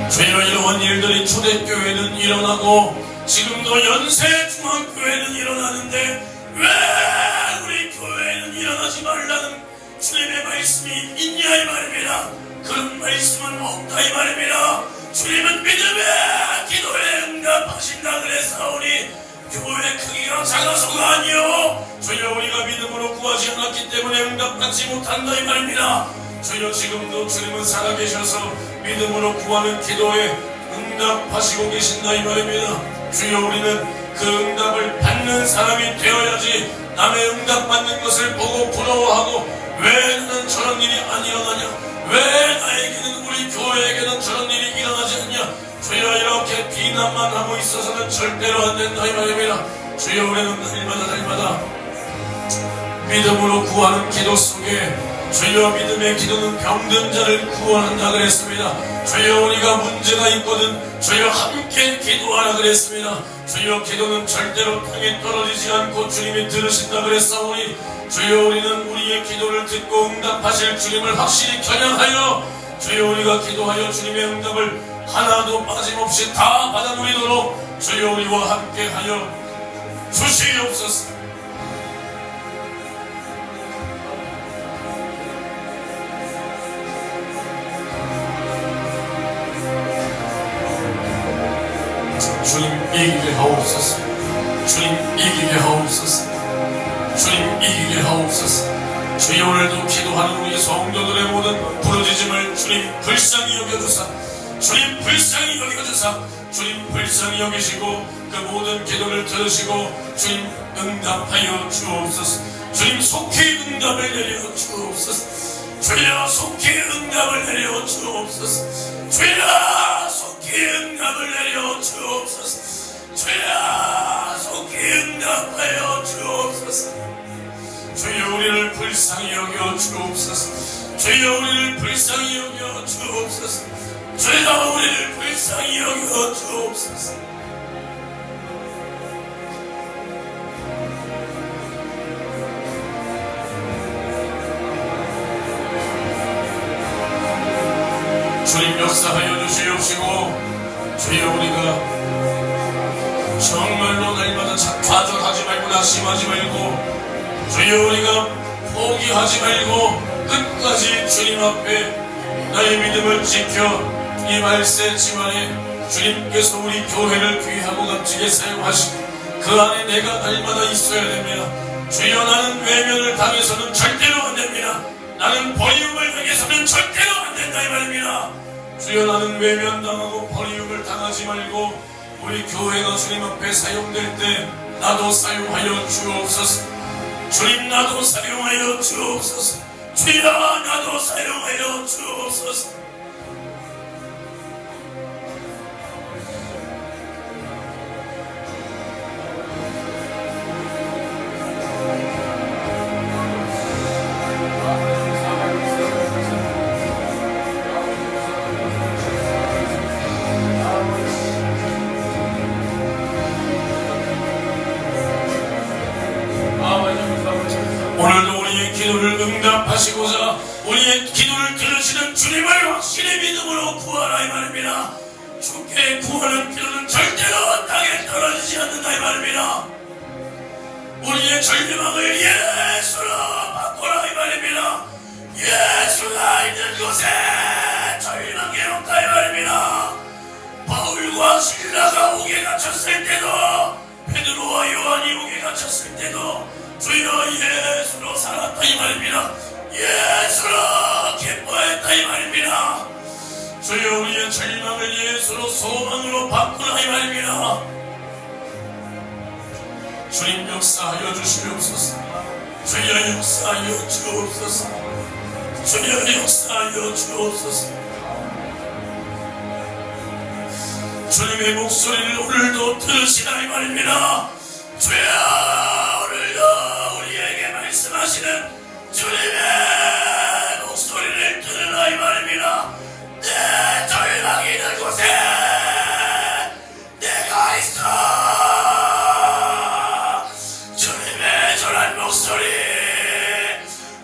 주여 이러한 일들이 초대교회는 일어나고 지금도 연세중앙교회는 일어나는데 왜 우리 교회는 일어나지 말라는 주님의 말씀이 있냐 이 말입니다. 그런 말씀은 없다 이 말입니다. 주님은 믿음에 기도에 응답하신다 그랬사오니 교회 크기가 작아서가 아니요 주여 우리가 믿음으로 구하지 않았기 때문에 응답받지 못한다 이 말입니다. 주여 지금도 주님은 살아계셔서 믿음으로 구하는 기도에 응답하시고 계신다 이 말입니다. 주여 우리는 그 응답을 받는 사람이 되어야지 남의 응답받는 것을 보고 부러워하고 왜 나는 저런 일이 안 일어나냐 왜 나에게는 우리 교회에게는 저런 일이 일어나지 않냐 주여 이렇게 비난만 하고 있어서는 절대로 안 된다 이 말입니다. 주여 우리는 날마다 믿음으로 구하는 기도 속에 주여 믿음의 기도는 병든 자를 구원한다 그랬습니다. 주여 우리가 문제가 있거든 주여 함께 기도하라 그랬습니다. 주여 기도는 절대로 땅에 떨어지지 않고 주님이 들으신다 그랬사오니 주여 우리는 우리의 기도를 듣고 응답하실 주님을 확실히 겨냥하여 주여 우리가 기도하여 주님의 응답을 하나도 빠짐없이 다 받아 누리도록 주여 우리와 함께하여 주시옵소서. 주님 이기게 하옵소서. 주님 이기게 하옵소서. 주님 이기게 하옵소서. 주여 오늘도 기도하는 우리 성도들의 모든 부르짖음을 주님 불쌍히 여겨주사 주님 불쌍히 여겨주사 주님 불쌍히 여기시고 그 모든 기도를 들으시고 주님 응답하여 주옵소서. 주님 속히 응답을 내려 주옵소서. 주여 속히 응답을 내려 주옵소서. 주여 속히 응답을 내려 주옵소서. 주여 속히 응답하여 주옵소서. 주여 우리를 불쌍히 여겨 주옵소서. 주여 우리를 불쌍히 여겨 주옵소서. 주여 우리를 불쌍히 여겨 주옵소서. 주님 역사하여 주시옵시고 주여 우리가 정말로 날마다 좌절하지 말고 낙심하지 말고 주여 우리가 포기하지 말고 끝까지 주님 앞에 나의 믿음을 지켜 이 말세 집안에 주님께서 우리 교회를 귀하고 값지게 사용하시고 그 안에 내가 날마다 있어야 됩니다. 주여 나는 외면을 당해서는 절대로 안 됩니다. 나는 버림을 당해서는 절대로 안 된다 이 말입니다. 주여 나는 외면당하고 버림을 당하지 말고 우리 교회가 주님 앞에 사용될 때 나도 사용하여 주옵소서. 주님 나도 사용하여 주옵소서. 주여 나도 사용하여 주옵소서. 오늘도 우리의 기도를 응답하시고자 우리의 기도를 들으시는 주님을 확실히 믿음으로 구하라 이 말입니다. 주께 구하는 기도는 절대로 땅에 떨어지지 않는다 이 말입니다. 우리의 절망을 예수로 바꾸라 이 말입니다. 예수가 있는 곳에 절망이 없다 이 말입니다. 바울과 실라가 옥에 갇혔을 때도 베드로와 요한이 옥에 갇혔을 때도 주여 예수로 살았다 이 말입니다. 예수로 기뻐했다 이 말입니다. 주여 우리의 절망을 예수로 소망으로 바꾸라 이 말입니다. 주님 역사하여 주시옵소서. 주여 역사하여 주옵소서. 주여 역사하여 주옵소서. 주님의 목소리를 오늘도 들으시라 이 말입니다. 주여 오늘도 우리에게 말씀하시는 주님의 목소리를 들으라 이 말입니다. 내 절망이 있는 곳에 내가 있어. 주님의 절한 목소리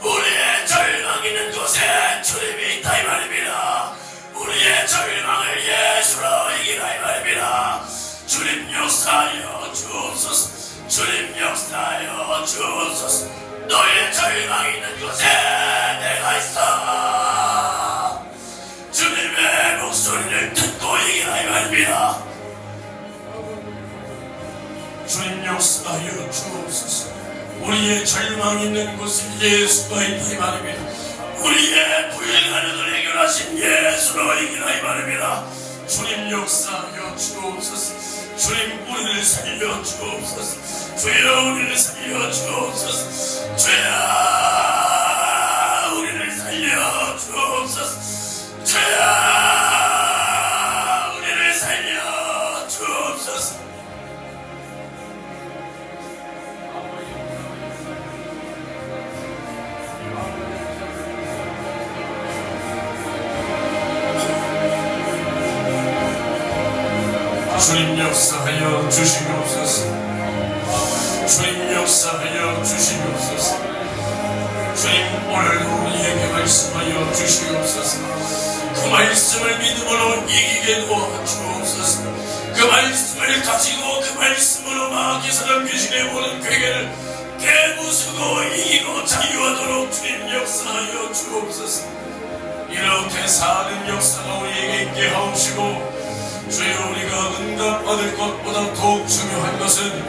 우리의 절망 있는 곳에 주님이 있다 이 말입니다. 우리의 절망을 예수로 이기라 이 말입니다. 주님 역사하여 주옵소서. 주님 역사하여 주옵소서. 너의 절망이 있는 곳에 내가 있어. 주님의 목소리를 듣고 이기라 이 말입니다. 주님 역사하여 주옵소서. 우리의 절망 있는 곳에 예수가 있다 이 말입니다. 우리의 불가능을 해결하신 예수로 이기라 이 말입니다. 주님 역사하여 주옵소서. 주님 우리를 살려 주옵소서. 주여 우리를 살려 주옵소서. 주여 우리를 살려 주옵소서. 주여 우리를 살려 주옵소서. 주님 역사하여 주시옵소서. 주님 역사하여 주시옵소서. 주님 오늘도 우리에게 말씀하여 주시옵소서. 그 말씀을 믿음으로 이기게 도와주옵소서. 그 말씀을 가지고 그 말씀으로 마귀사람 귀신의 모든 괴계를 깨부수고 이기고 자유하도록 주님 역사하여 주옵소서. 이렇게 사는 역사가 우리에게 있게 하옵시고, 주여 우리가 응답받을 것보다 더욱 중요한 것은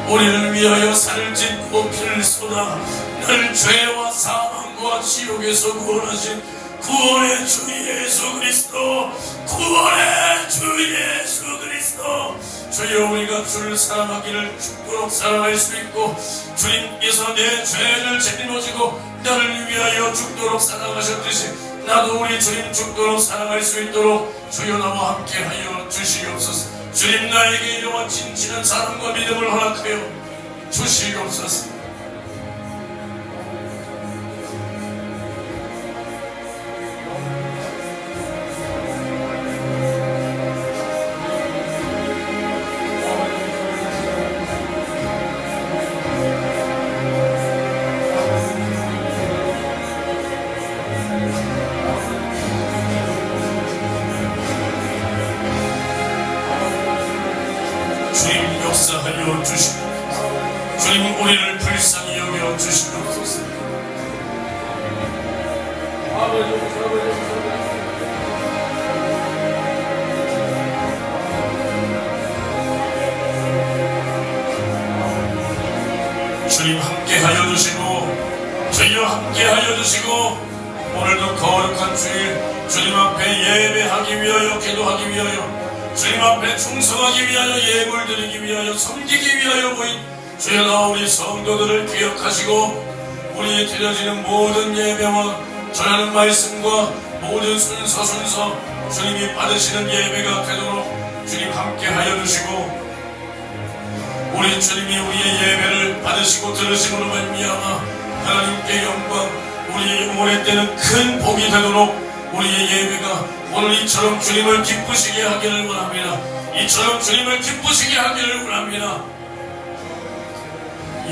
우리를 위하여 살을 짓고 피를 쏟아 늘 죄와 사망과 지옥에서 구원하신 구원의 주 예수 그리스도, 구원의 주 예수 그리스도. 주여 우리가 주를 사랑하기를 죽도록 사랑할 수 있고, 주님께서 내 죄를 짊어지고 나를 위하여 죽도록 사랑하셨듯이 나도 우리 주님 죽도록 사랑할 수 있도록 주여 나와 함께하여 주시옵소서. 주님 나에게 이러한 진실한 사랑과 믿음을 허락하여 주시옵소서. 주님 역사하여 주시옵소서. 주님 우리를 불쌍히 여겨 주시옵소서. 주님 함께하여 주시고, 주여 함께하여 주시고, 오늘도 거룩한 주일 주님 앞에 예배하기 위하여, 기도하기 위하여, 주님 앞에 충성하기 위하여, 예물 드리기 위하여, 섬기기 위하여 모인 주여 나와 우리 성도들을 기억하시고, 우리의 드려지는 모든 예배와 전하는 말씀과 모든 순서 주님이 받으시는 예배가 되도록 주님 함께하여 주시고, 우리 주님이 우리의 예배를 받으시고 들으심으로 말미암아 하나님께 영광, 우리의 영혼의 때는 큰 복이 되도록 우리의 예배가 오늘 이처럼 주님을 기쁘시게 하기를 원합니다. 이처럼 주님을 기쁘시게 하기를 원합니다.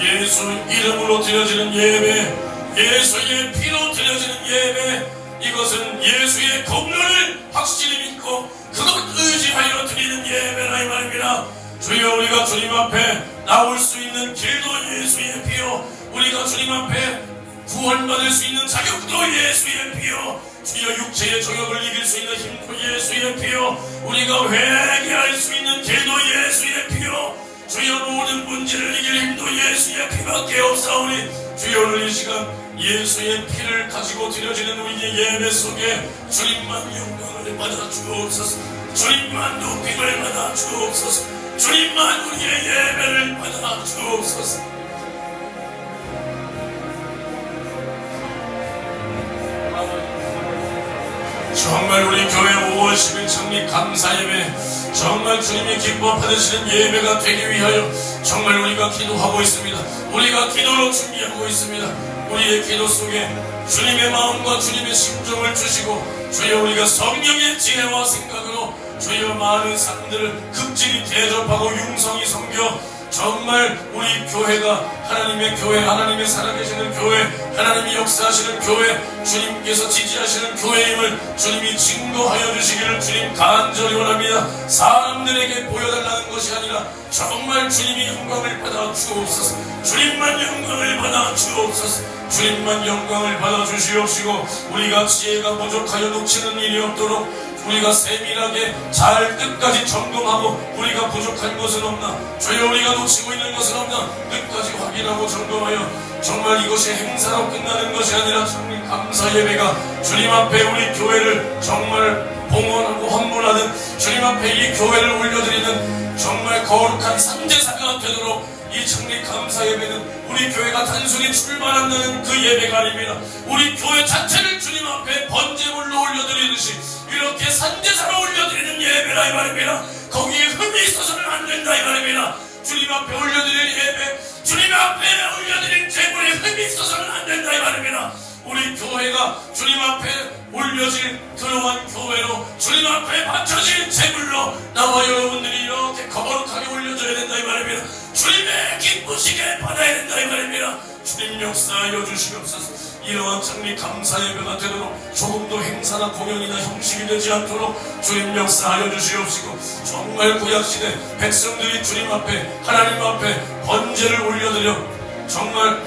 예수 이름으로 드려지는 예배, 예수의 피로 드려지는 예배, 이것은 예수의 공로를 확실히 믿고 그것 의지하여 드리는 예배라 이 말입니다. 주여 우리가 주님 앞에 나올 수 있는 길도 예수의 피요, 우리가 주님 앞에 구원받을 수 있는 자격도 예수의 피요, 주여 육체의 조역을 이길 수 있는 힘도 예수의 피요, 우리가 회개할 수 있는 길도 예수의 피요, 주여 모든 문제를 이길 힘도 예수의 피밖에 없사오니 주여 오늘 이 시간 예수의 피를 가지고 드려지는 우리의 예배 속에 주님만 영광을 받아 주옵소서. 주님만 높임을 받아 주옵소서. 주님만 우리의 예배를 받아 주옵소서. 정말 우리 교회 5월 10일 창립 감사예배, 정말 주님이 기뻐 받으시는 예배가 되기 위하여 정말 우리가 기도하고 있습니다. 우리가 기도로 준비하고 있습니다. 우리의 기도 속에 주님의 마음과 주님의 심정을 주시고, 주여 우리가 성령의 지혜와 생각으로 주여 많은 사람들을 극진히 대접하고 융성히 섬겨 정말 우리 교회가 하나님의 교회, 하나님의 살아계시는 교회, 하나님이 역사하시는 교회, 주님께서 지지하시는 교회임을 주님이 증거하여 주시기를 주님 간절히 원합니다. 사람들에게 보여달라는 것이 아니라 정말 주님이 영광을 받아 주옵소서. 주님만 영광을 받아 주옵소서. 주님만 영광을 받아 주시옵시고, 우리가 지혜가 부족하여 놓치는 일이 없도록 우리가 세밀하게 잘 끝까지 점검하고 우리가 부족한 것은 없나, 주여 우리가 놓치고 있는 것은 없나 끝까지 확인하고 점검하여 정말 이것이 행사로 끝나는 것이 아니라 주님 감사 예배가 주님 앞에 우리 교회를 정말 봉헌하고 헌문하는, 주님 앞에 이 교회를 올려드리는 정말 거룩한 삼제사가 되도록 이 창립 감사 예배는 우리 교회가 단순히 출발한다는 그 예배가 아닙니다. 우리 교회 자체를 주님 앞에 번제물로 올려드리듯이 이렇게 산제사로 올려드리는 예배라 이 말입니다. 거기에 흠이 있어서는 안 된다 이 말입니다. 주님 앞에 올려드릴 예배, 주님 앞에 올려드릴 제물에 흠이 있어서는 안 된다 이 말입니다. 우리 교회가 주님 앞에 올려질 그러한 교회로 주님 앞에 바쳐진 제물로 나와 여러분들이 이렇게 거룩하게 올려져야 된다 이 말입니다. 주님의 기쁘시게 받아야 된다 이 말입니다. 주님 역사하여 주시옵소서. 이러한 장미 감사 예배가 되도록 조금도 행사나 공연이나 형식이 되지 않도록 주님 역사하여 주시옵시고, 정말 구약시대 백성들이 주님 앞에 하나님 앞에 번제를 올려드려 정말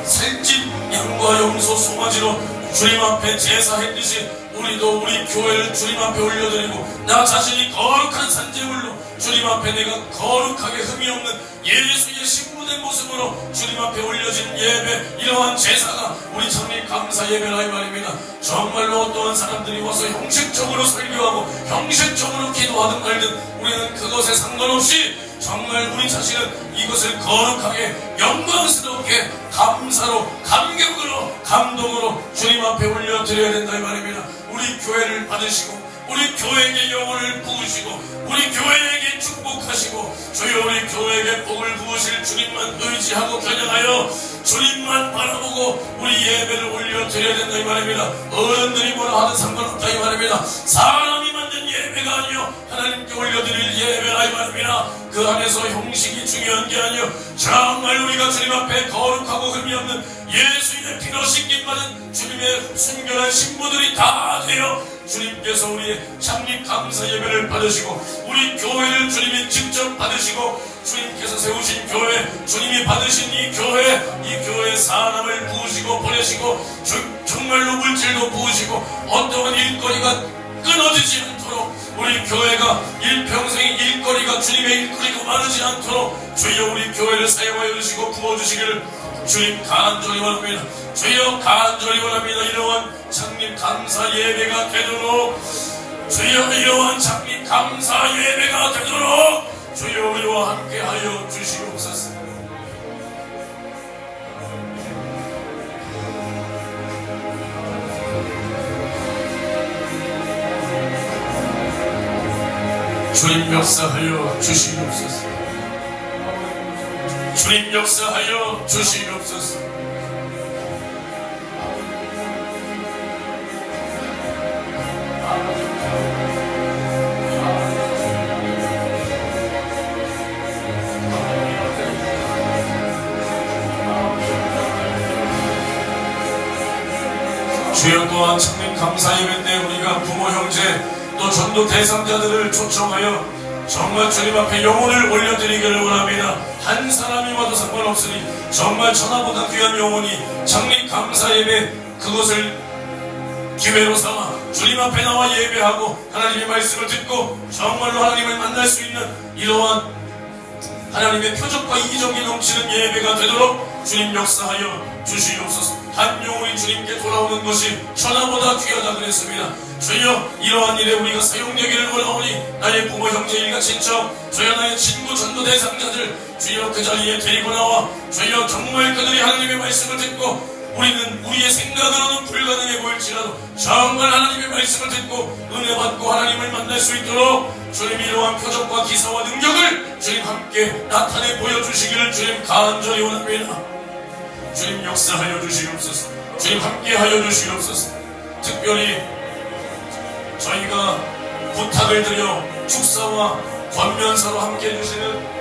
살찐 양과 염소 송아지로 주님 앞에 제사했듯이 우리도 우리 교회를 주님 앞에 올려드리고 나 자신이 거룩한 산제물로 주님 앞에 내가 거룩하게 흠이 없는 예수의 신부된 모습으로 주님 앞에 올려진 예배, 이러한 제사가 우리 장미 감사 예배라 이 말입니다. 정말로 어떠한 사람들이 와서 형식적으로 설교하고 형식적으로 기도하든 말든 우리는 그것에 상관없이 정말 우리 자신은 이것을 거룩하게 영광스럽게 감사로 감격으로 감동으로 주님 앞에 올려드려야 된다 이 말입니다. 우리 교회를 받으시고 우리 교회에게 영혼을 부으시고 우리 교회에게 축복하시고 주여 우리 교회에게 복을 부으실 주님만 의지하고 겨냥하여 주님만 바라보고 우리 예배를 올려드려야 된다 이 말입니다. 어른들이 뭐라 하든 상관없다 이 말입니다. 사람이 만든 예배가 아니요 하나님께 올려드릴 예배라 이 말입니다. 그 안에서 형식이 중요한 게 아니요 정말 우리가 주님 앞에 거룩하고 흠이 없는 예수님의 피로 씻김받은 주님의 순결한 신부들이 다 되어 주님께서 우리의 장립 감사 예배를 받으시고 우리 교회를 주님이 직접 받으시고 주님께서 세우신 교회, 주님이 받으신 이 교회 사람을 부으시고 보내시고 정말로 물질도 부으시고 어떠한 일거리가 끊어지지 않도록 우리 교회가 일평생 일거리가 주님의 일거리가 많으지 않도록 주여 우리 교회를 사용하여 주시고 부어주시기를 주님 간절히 원합니다. 주여 간절히 원합니다. 이러한 장립 감사 예배가 되도록 주여 이러한 장립 감사 예배가 되도록 주여 우리와 함께하여 주시옵소서. 주님 역사하여 주시옵소서. 주님 역사하여 주시옵소서. 주여 또한 장님 감사 예배 때 우리가 부모 형제 또 전도 대상자들을 초청하여 정말 주님 앞에 영혼을 올려드리기를 원합니다. 한 사람이 와도 상관없으니 정말 천하보다 귀한 영혼이 장립 감사 예배 그것을 기회로 삼아 주님 앞에 나와 예배하고 하나님의 말씀을 듣고 정말로 하나님을 만날 수 있는 이러한 하나님의 표적과 이적이 넘치는 예배가 되도록 주님 역사하여 주시옵소서. 한 영혼이 주님께 돌아오는 것이 천하보다 귀하다 그랬습니다. 주여 이러한 일에 우리가 사용되기를 원하오니 나의 부모 형제 일가 친척 주여 나의 친구 전도 대상자들 주여 그 자리에 데리고 나와 주여 정말 그들이 하나님의 말씀을 듣고 우리는 우리의 생각으로는 불가능해 보일지라도 정말 하나님의 말씀을 듣고 은혜 받고 하나님을 만날 수 있도록 주님 이러한 표적과 기사와 능력을 주님 함께 나타내 보여주시기를 주님 간절히 원합니다. 주님 역사하여 주시옵소서. 주님 함께하여 주시옵소서. 특별히 저희가 부탁을 드려 축사와 권면사로 함께해 주시는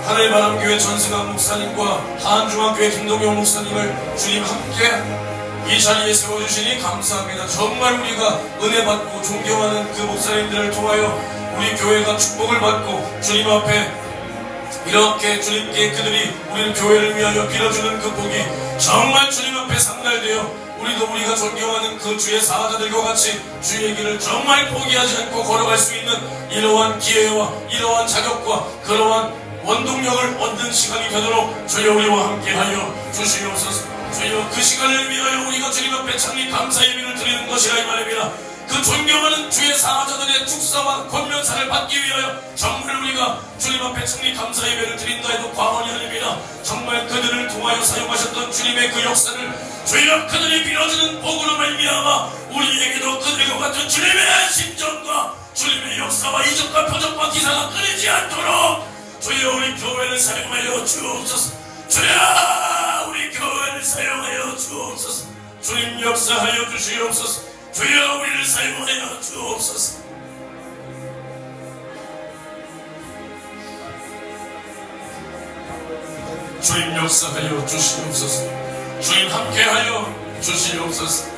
하늘바람교회 전승환 목사님과 하안중앙교회 김동영 목사님을 주님 함께 이 자리에 세워주시니 감사합니다. 정말 우리가 은혜 받고 존경하는 그 목사님들을 통하여 우리 교회가 축복을 받고 주님 앞에 이렇게 주님께 그들이 우리를 교회를 위하여 빌어주는 그 복이 정말 주님 앞에 상달되어 우리도 우리가 존경하는 그 주의 사자들과 같이 주의 길을 정말 포기하지 않고 걸어갈 수 있는 이러한 기회와 이러한 자격과 그러한 원동력을 얻는 시간이 되도록 주여 우리와 함께하여 주시옵소서. 주여 그 시간을 위하여 우리가 주님 앞에 창립 감사 예배를 드리는 것이라 이 말입니다. 그 존경하는 주의 사자들의 축사와 권면사를 받기 위하여 정말 우리가 주님 앞에 창립 감사 예배를 드린다 해도 과언이 아닙니다. 정말 그들을 통하여 사용하셨던 주님의 그 역사를 주여 그들이 빌어주는 복으로 말미암아 우리에게도 그들과 같은 주님의 심정과 주님의 역사와 이적과 표적과 기사가 끊이지 않도록 주여 우리 교회를 사용하여 주옵소서. 주여 우리 교회를 사용하여 주옵소서. 주님 역사하여 주시옵소서. 주여 우리를 사용하여 주옵소서. 주님 역사하여 주시옵소서. 주님 함께하여 주시옵소서.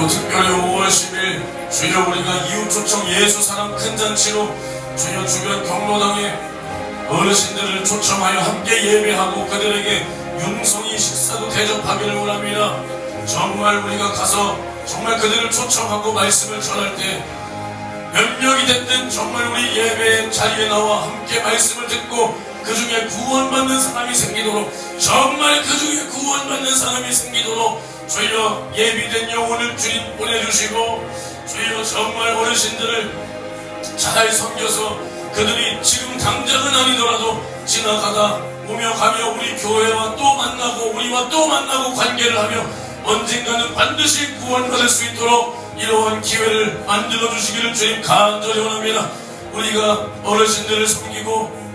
특별히 5월 10일 주여 우리가 이웃초청 예수사랑 큰잔치로 주여 주변 경로당에 어르신들을 초청하여 함께 예배하고 그들에게 융성이 식사도 대접하기를 원합니다. 정말 우리가 가서 정말 그들을 초청하고 말씀을 전할 때 몇 명이 됐든 정말 우리 예배 자리에 나와 함께 말씀을 듣고 그 중에 구원받는 사람이 생기도록, 정말 그 중에 구원받는 사람이 생기도록 주여 예비된 영혼을 주님 보내주시고, 주여 정말 어르신들을 잘 섬겨서 그들이 지금 당장은 아니더라도 지나가다 오며 가며 우리 교회와 또 만나고 우리와 또 만나고 관계를 하며 언젠가는 반드시 구원받을 수 있도록 이러한 기회를 만들어 주시기를 주님 간절히 원합니다. 우리가 어르신들을 섬기고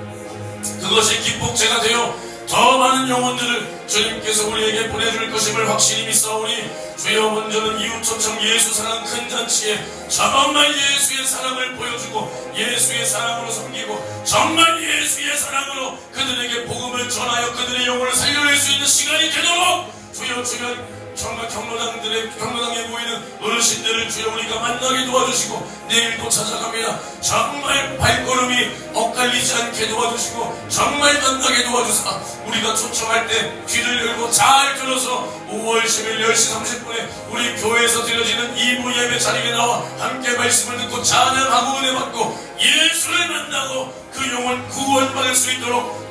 그것이 기폭제가 되어 더 많은 영혼들을 주님께서 우리에게 보내줄 것임을 확실히 믿사오니 주여 먼저는 이웃초청 예수사랑 큰잔치에 정말 예수의 사랑을 보여주고 예수의 사랑으로 섬기고 정말 예수의 사랑으로 그들에게 복음을 전하여 그들의 영혼을 살려낼 수 있는 시간이 되도록 주여 주변 정말 경로당에 모이는 어르신들을 주여 우리가 만나게 도와주시고 내일도 찾아갑니다. 정말 발걸음이 엇갈리지 않게 도와주시고 정말 만나게 도와주사 우리가 초청할 때 귀를 열고 잘 들어서 5월 10일 10시 30분에 우리 교회에서 드려지는 2부 예배 자리에 나와 함께 말씀을 듣고 찬양하고 은혜 받고 예수를 만나고 그 영혼 구원받을 수 있도록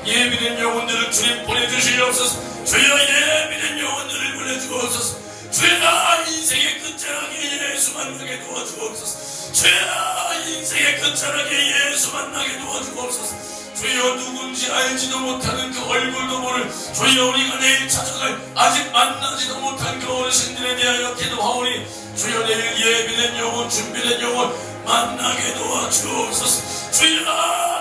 예비된 영혼들을 주님 보내주시옵소서. 주여 예비된 영혼들을 보내주옵소서. 주여 인생의 끝자락에 예수 만나게 도와주옵소서. 주여 인생의 끝자락에 예수 만나게 도와주옵소서. 주여 누군지 알지도 못하는 그 얼굴도 모를 주여 우리가 내일 찾아갈 아직 만나지도 못한 그 어르신들에 대하여 기도하오니 주여 내일 예비된 영혼 준비된 영혼 만나게 도와주옵소서. 주여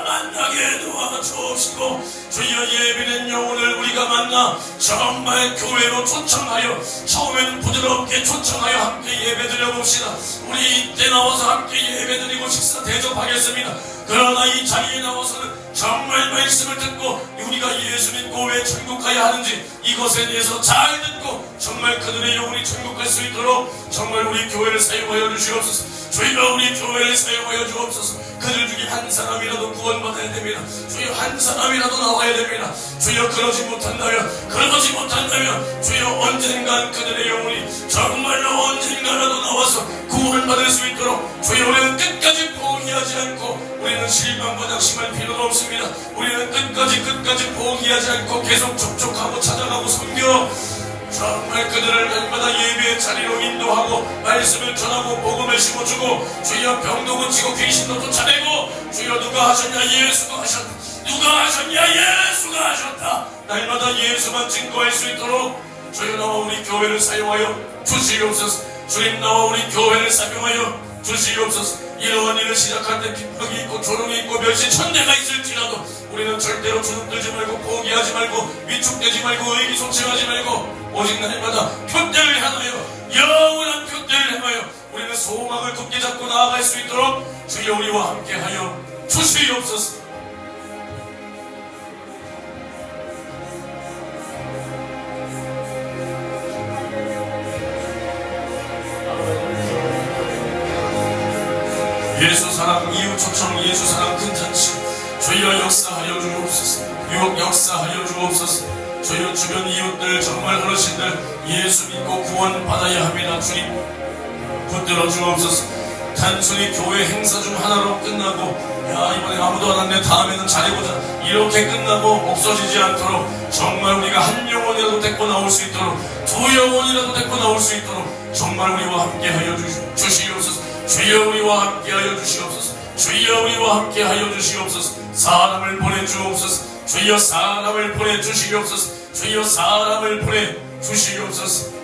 만나게 도와주옵시고 주여 예비된 영혼을 우리가 만나 정말 교회로 초청하여 처음에는 부드럽게 초청하여 함께 예배드려 봅시다. 우리 이때 나와서 함께 예배드리고 식사 대접하겠습니다. 그러나 이 자리에 나와서는 정말 말씀을 듣고 우리가 예수 믿고 왜 천국 가야 하는지 이것에 대해서 잘 듣고 정말 그들의 영혼이 천국 갈 수 있도록 정말 우리 교회를 사용하여 주시옵소서. 주여 우리 교회를 사용하여 주옵소서. 그들 중에 한 사람이라도 구원받아야 됩니다. 주여 한 사람이라도 나와야 됩니다. 주여 그러지 못한다면 주여 언젠간 그들의 영혼이 정말로 언젠가라도 나와서 구원받을 수 있도록 주여 우리는 끝까지 포기하지 않고 우리는 실망과 낙심할 필요가 없습니다. 우리는 끝까지 포기하지 않고 계속 촉촉하고 찾아가고 섬겨 정말 그들을 날마다 예배의 자리로 인도하고 말씀을 전하고 복음을 심어주고 주여 병도 고치고 귀신도 쫓아내고 주여 누가 하셨냐 예수가 하셨다. 누가 하셨냐 예수가 하셨다. 날마다 예수만 증거할 수 있도록 주여 나와 우리 교회를 사용하여 주시옵소서. 주님 나와 우리 교회를 사용하여 주시옵소서. 이러한 일을 시작할 때 핍박이 있고 조롱이 있고 멸시 천대가 있을지라도 우리는 절대로 주눅들지 말고 포기하지 말고 위축되지 말고 의기소침하지 말고 오직 날마다 표대를 향하여 영원한 표대를 향하여 우리는 소망을 굳게 잡고 나아갈 수 있도록 주여 우리와 함께하여 주시옵소서. 예수사랑 이웃초청 예수사랑 큰잔치 주여 역사하여 주옵소서. 역사하여 주옵소서. 주여 주변 이웃들 정말 어르신들 예수 믿고 구원 받아야 합니다. 주님 붙들어 주옵소서. 단순히 교회 행사 중 하나로 끝나고 야 이번에 아무도 안 왔네 다음에는 잘해보자 이렇게 끝나고 없어지지 않도록 정말 우리가 한 영혼이라도 데리고 나올 수 있도록 두 영혼이라도 데리고 나올 수 있도록 정말 우리와 함께하여 주시옵소서. 주여 우리와 함께하여 주시옵소서. 주여 우리와 함께하여 주시옵소서. 사람을 보내주옵소서. 주여 사람을 보내주시옵소서. 주여 사람을 보내주시옵소서.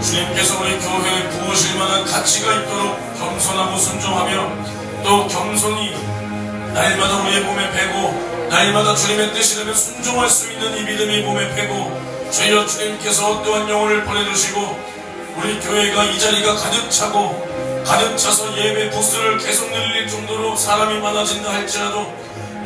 주님께서 우리 교회에 부으실 만한 가치가 있도록 겸손하고 순종하며 또 겸손히 날마다 우리의 몸에 배고 날마다 주님의 뜻이라면 순종할 수 있는 이 믿음이 몸에 배고 주여 주님께서 어떠한 영혼을 보내주시고 우리 교회가 이 자리가 가득 차서 예배 부스를 계속 늘릴 정도로 사람이 많아진다 할지라도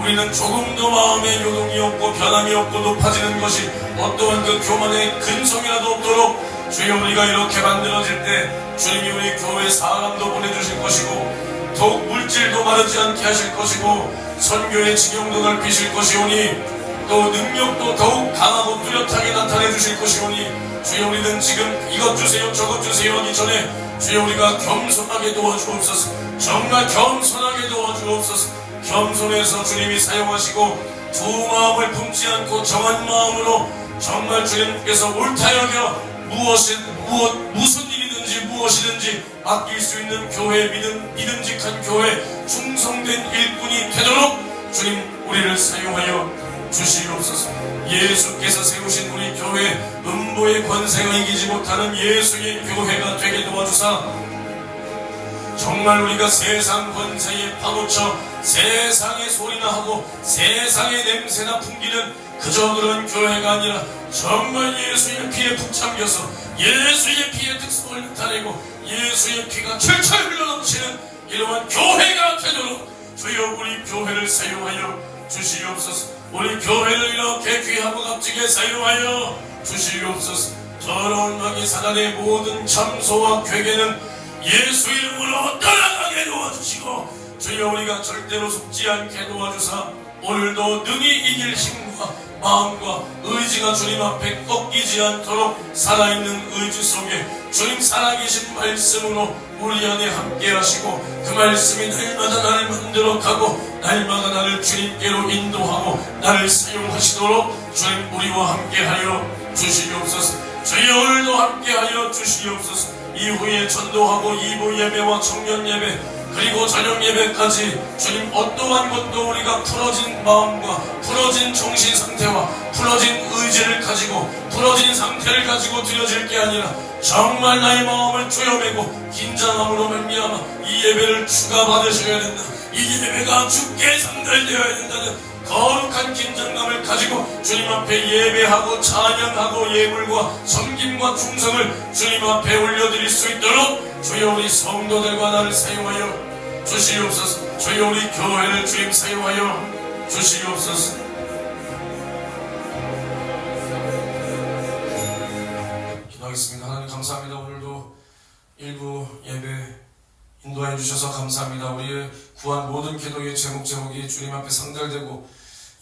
우리는 조금도 마음의 요동이 없고 변함이 없고 높아지는 것이 어떠한 그 교만의 근성이라도 없도록 주여 우리가 이렇게 만들어질 때 주님이 우리 교회 사람도 보내주실 것이고 더욱 물질도 마르지 않게 하실 것이고 선교의 지경도 넓히실 것이오니 또 능력도 더욱 강하고 뚜렷하게 나타내 주실 것이오니 주여 우리는 지금 이것 주세요 저것 주세요 하기 전에 주여 우리가 겸손하게 도와주옵소서. 정말 겸손하게 도와주옵소서. 겸손해서 주님이 사용하시고 두 마음을 품지 않고 정한 마음으로 정말 주님께서 옳다 여겨 무슨 일이든지 무엇이든지 맡길 수 있는 교회 믿음직한 교회 충성된 일꾼이 되도록 주님 우리를 사용하여 주시옵소서. 예수께서 세우신 우리 교회 음보의 권세가 이기지 못하는 예수의 교회가 되게 도와주사 정말 우리가 세상 권세에 파묻혀 세상의 소리나 하고 세상의 냄새나 풍기는 그저 그런 교회가 아니라 정말 예수의 피에 푹 잠겨서 예수의 피의 특성을 나타내고 예수의 피가 철철 흘러넘치는 이러한 교회가 되도록 주여 우리 교회를 사용하여 주시옵소서. 우리 교회를 이렇게 귀하고 값지게 사용하여 주시옵소서. 더러운 마귀 사단의 모든 참소와 괴계는 예수 이름으로 떠나가게 도와주시고 주여 우리가 절대로 속지 않게 도와주사 오늘도 능히 이길 힘과 마음과 의지가 주님 앞에 꺾이지 않도록 살아있는 의지 속에 주님 살아계신 말씀으로 우리 안에 함께 하시고 그 말씀이 날마다 나를 만들어가고 날마다 나를 주님께로 인도하고 나를 사용하시도록 주님 우리와 함께하여 주시옵소서. 주여 오늘도 함께하여 주시옵소서. 이후에 전도하고 2부 예배와 청년 예배 그리고 저녁 예배까지 주님 어떠한 것도 우리가 풀어진 마음과 풀어진 정신 상태와 풀어진 의지를 가지고 풀어진 상태를 가지고 드려질 게 아니라 정말 나의 마음을 조여매고 긴장함으로 말미암아 이 예배를 주가 받으셔야 된다. 이 예배가 주께 상달되어야 된다는 거룩한 긴장감을 가지고 주님 앞에 예배하고 찬양하고 예물과 섬김과 충성을 주님 앞에 올려드릴 수 있도록 주여 우리 성도들과 나를 사용하여 주시옵소서. 주여 우리 교회를 주님 사용하여 주시옵소서. 기도하겠습니다. 하나님 감사합니다. 인도하여 주셔서 감사합니다. 우리의 구한 모든 기도의 제목이 주님 앞에 상달되고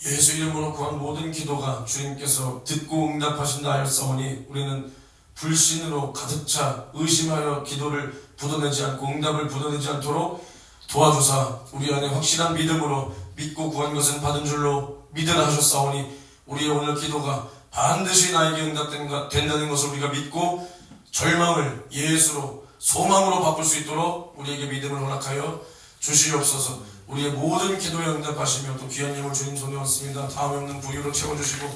예수 이름으로 구한 모든 기도가 주님께서 듣고 응답하신다 하였사오니 우리는 불신으로 가득 차 의심하여 기도를 부도내지 않고 응답을 부도내지 않도록 도와주사 우리 안에 확실한 믿음으로 믿고 구한 것은 받은 줄로 믿으라 하셨사오니 우리의 오늘 기도가 반드시 나에게 응답된다는 것을 우리가 믿고 절망을 예수로 소망으로 바꿀 수 있도록 우리에게 믿음을 허락하여 주시옵소서. 우리의 모든 기도에 응답하시며 또 귀한 예물 주님 손에 얹습니다. 다음에 없는 부유로 채워주시고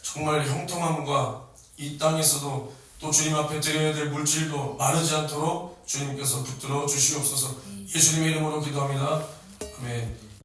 정말 형통함과 이 땅에서도 또 주님 앞에 드려야 될 물질도 마르지 않도록 주님께서 붙들어 주시옵소서. 예수님의 이름으로 기도합니다. 아멘.